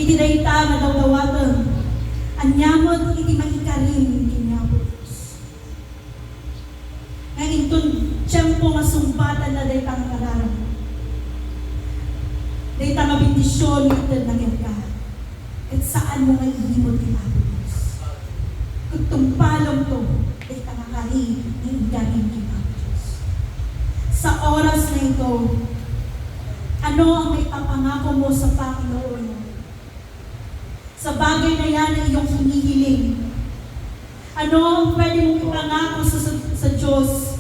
iti dayta nga dawdawatan, anyamot iti maikarin kinyapo Diyos. Nga intun tiyempo nga sumbatan na dayta nga kararam. Dayta nga bendisyon itad na ka. At saan mo nga ihimod kinyapo Diyos. Kung tumpalong to, dayta nga kari ni igarin kinyapo Diyos. Sa oras na ito, ano ang may papangako mo sa Panginoon? Sa bagay na yan na iyong hinihiling. Ano ang pwede mong ipangako sa Diyos?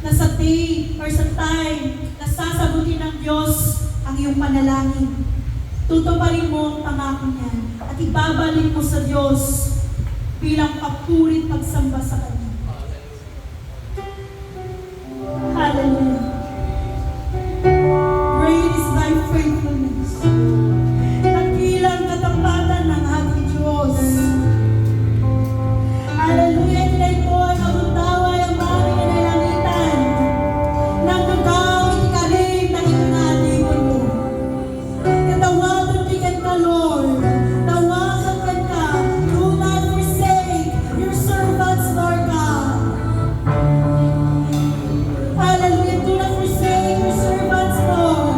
Na sa day or sa time na sasagutin ng Diyos ang iyong panalangin. Tutuparin mo ang pangako niya at ibabalik mo sa Diyos bilang papurit pagsamba sa Kanya. Hallelujah. Great is thy faithfulness. Nakilang katapatan ng ating Diyos. Hallelujah. Tinay po ay magundaway ang bagay na nalangitan. Nang ikaw itikalig na itinati mo. Katawagan bigan ka, Lord. Tawagan ka. Do not forsake your servants, Lord God. Hallelujah. Do not forsake your servants, Lord.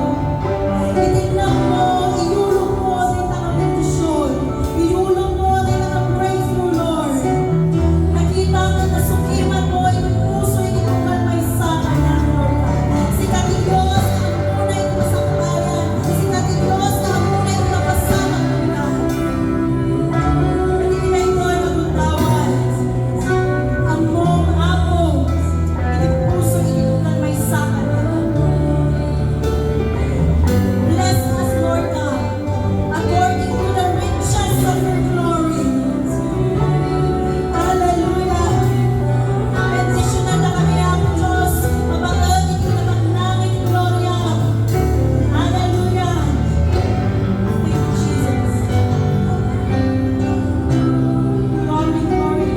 Itignan mo, iulog mo sa itang bendisyon. Iulog mo sa itang breakthrough, Lord. Nakita ka na sukiman mo, itong puso, itong kalmay sa kanya, Lord. Sikat ni Diyos na ang muna ito sa kabayan. Sikat ni Diyos na ang muna ito na pasama ka. Hindi na ito ay magundaway. Ang mong apo, itong puso, itong kalmay sa kanya. Bless us, Lord God, according to the riches of your glory. Hallelujah. Bendisyonan na kami ang Diyos. Mabangal, hindi na magnangin ng gloria. Hallelujah. Thank you, Jesus. Glory, glory.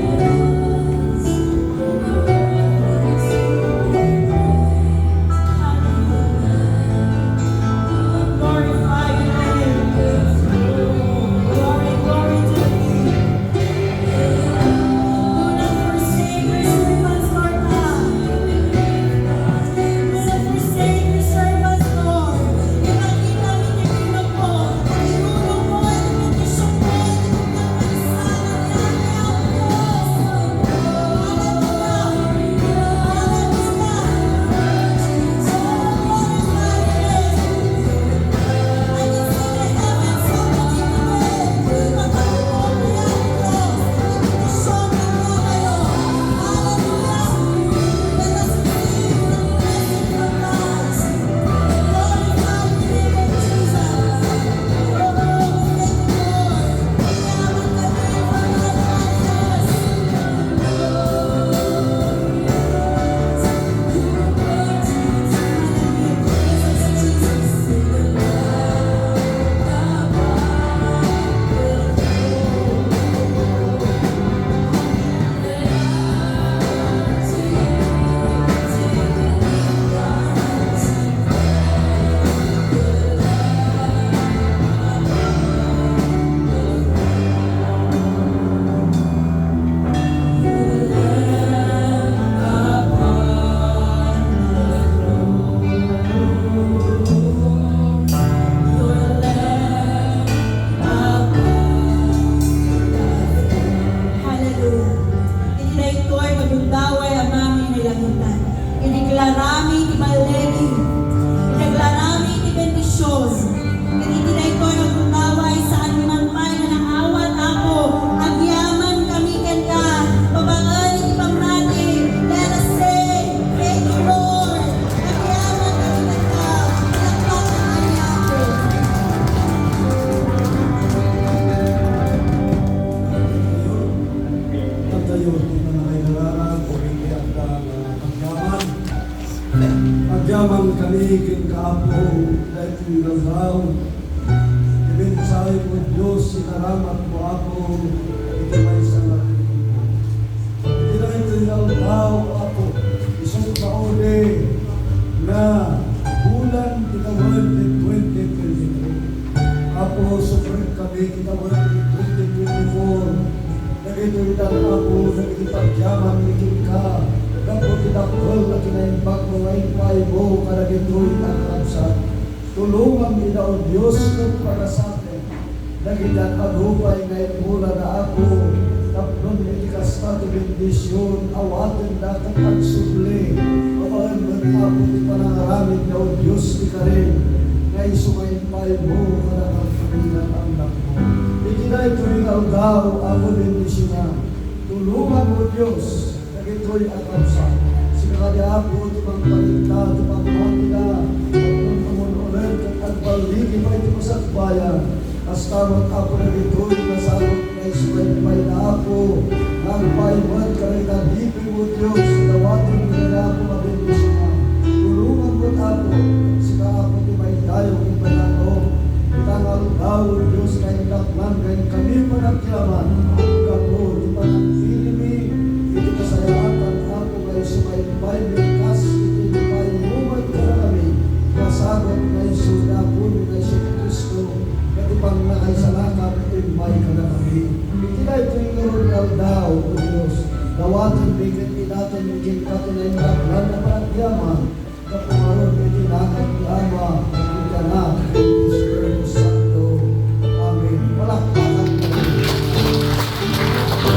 Glorify your name. Glory, glory to you. Do not forsake your servants, Lord God. Do not forsake your servants, Lord. Ipakita mo yung tingnan mo. Iulog mo at bendisyon mo. Hallelujah. Hindi na ito ay magundaway ang aming nilangitan. Iniglarami ti malegi. Iniglarami ti bendisyon. Hindi na ito ay magundaway sa anuman may na nangawat ako. Agyaman kami kanya. Babangan iti pamrati. Let us say, thank you, Lord. Agyaman kami kanya. Nagpapakali ako. Pagdayon na nakailangan o hindi ang pagyaman. Pagyaman kami king kaapo dahil tinagaw. Ibinsahe mo Diyos, sinaramat mo ako, iti may sangat. Hindi na ito inaldaw ako, isang kauli na bulan tinawal ni 2023. kita mo na 2024. Nagitulitan ako, nagitipagyaman, ikin ka. Kapag kitakol na kinaimbag mo ngayon pa mo, karagituloy ang kapsat. Tulungan nila o Diyos ng para sa atin. Nagitan agupay ngayon mula na ako. Tapnon itikas na ito bendisyon, awatin natin ang subli. Awalan mo na ako di panangaramid na o Diyos di ka rin. Ngayon sumayin pa mo, karagang pamilang ang nakmo. Itinay tuwing daw ako bendisyon na. Tulungan mo Diyos, nagito'y ang kapsat. Sinakadya ako, tumang palinta, tumang matila. Baligi pa ito sa bayan. Astamot ako na dito'y nasabot na isupay na ako. Ang paiwan ka rin na dito mo Diyos. Dawatin mo na ako mabindisyon. Tulungan mo ako. Sika ako di may tayo kung panalo. Itangal daw Diyos na inakman. Ngayon kami panagkilaman. Kapo di panagpilimi. Hindi kasayatan ako ngayon sumay bigkas. Hindi pa iumay ka na kami. Masagot na Isus na po na Isus Kristo katipang nakaisalakan imay ka na kami. Itinay ito yung ironal daw o Diyos. Dawatin bigyan natin bigyan natin ay maglan na panagyaman. Kapumaroon itinakan ni Ama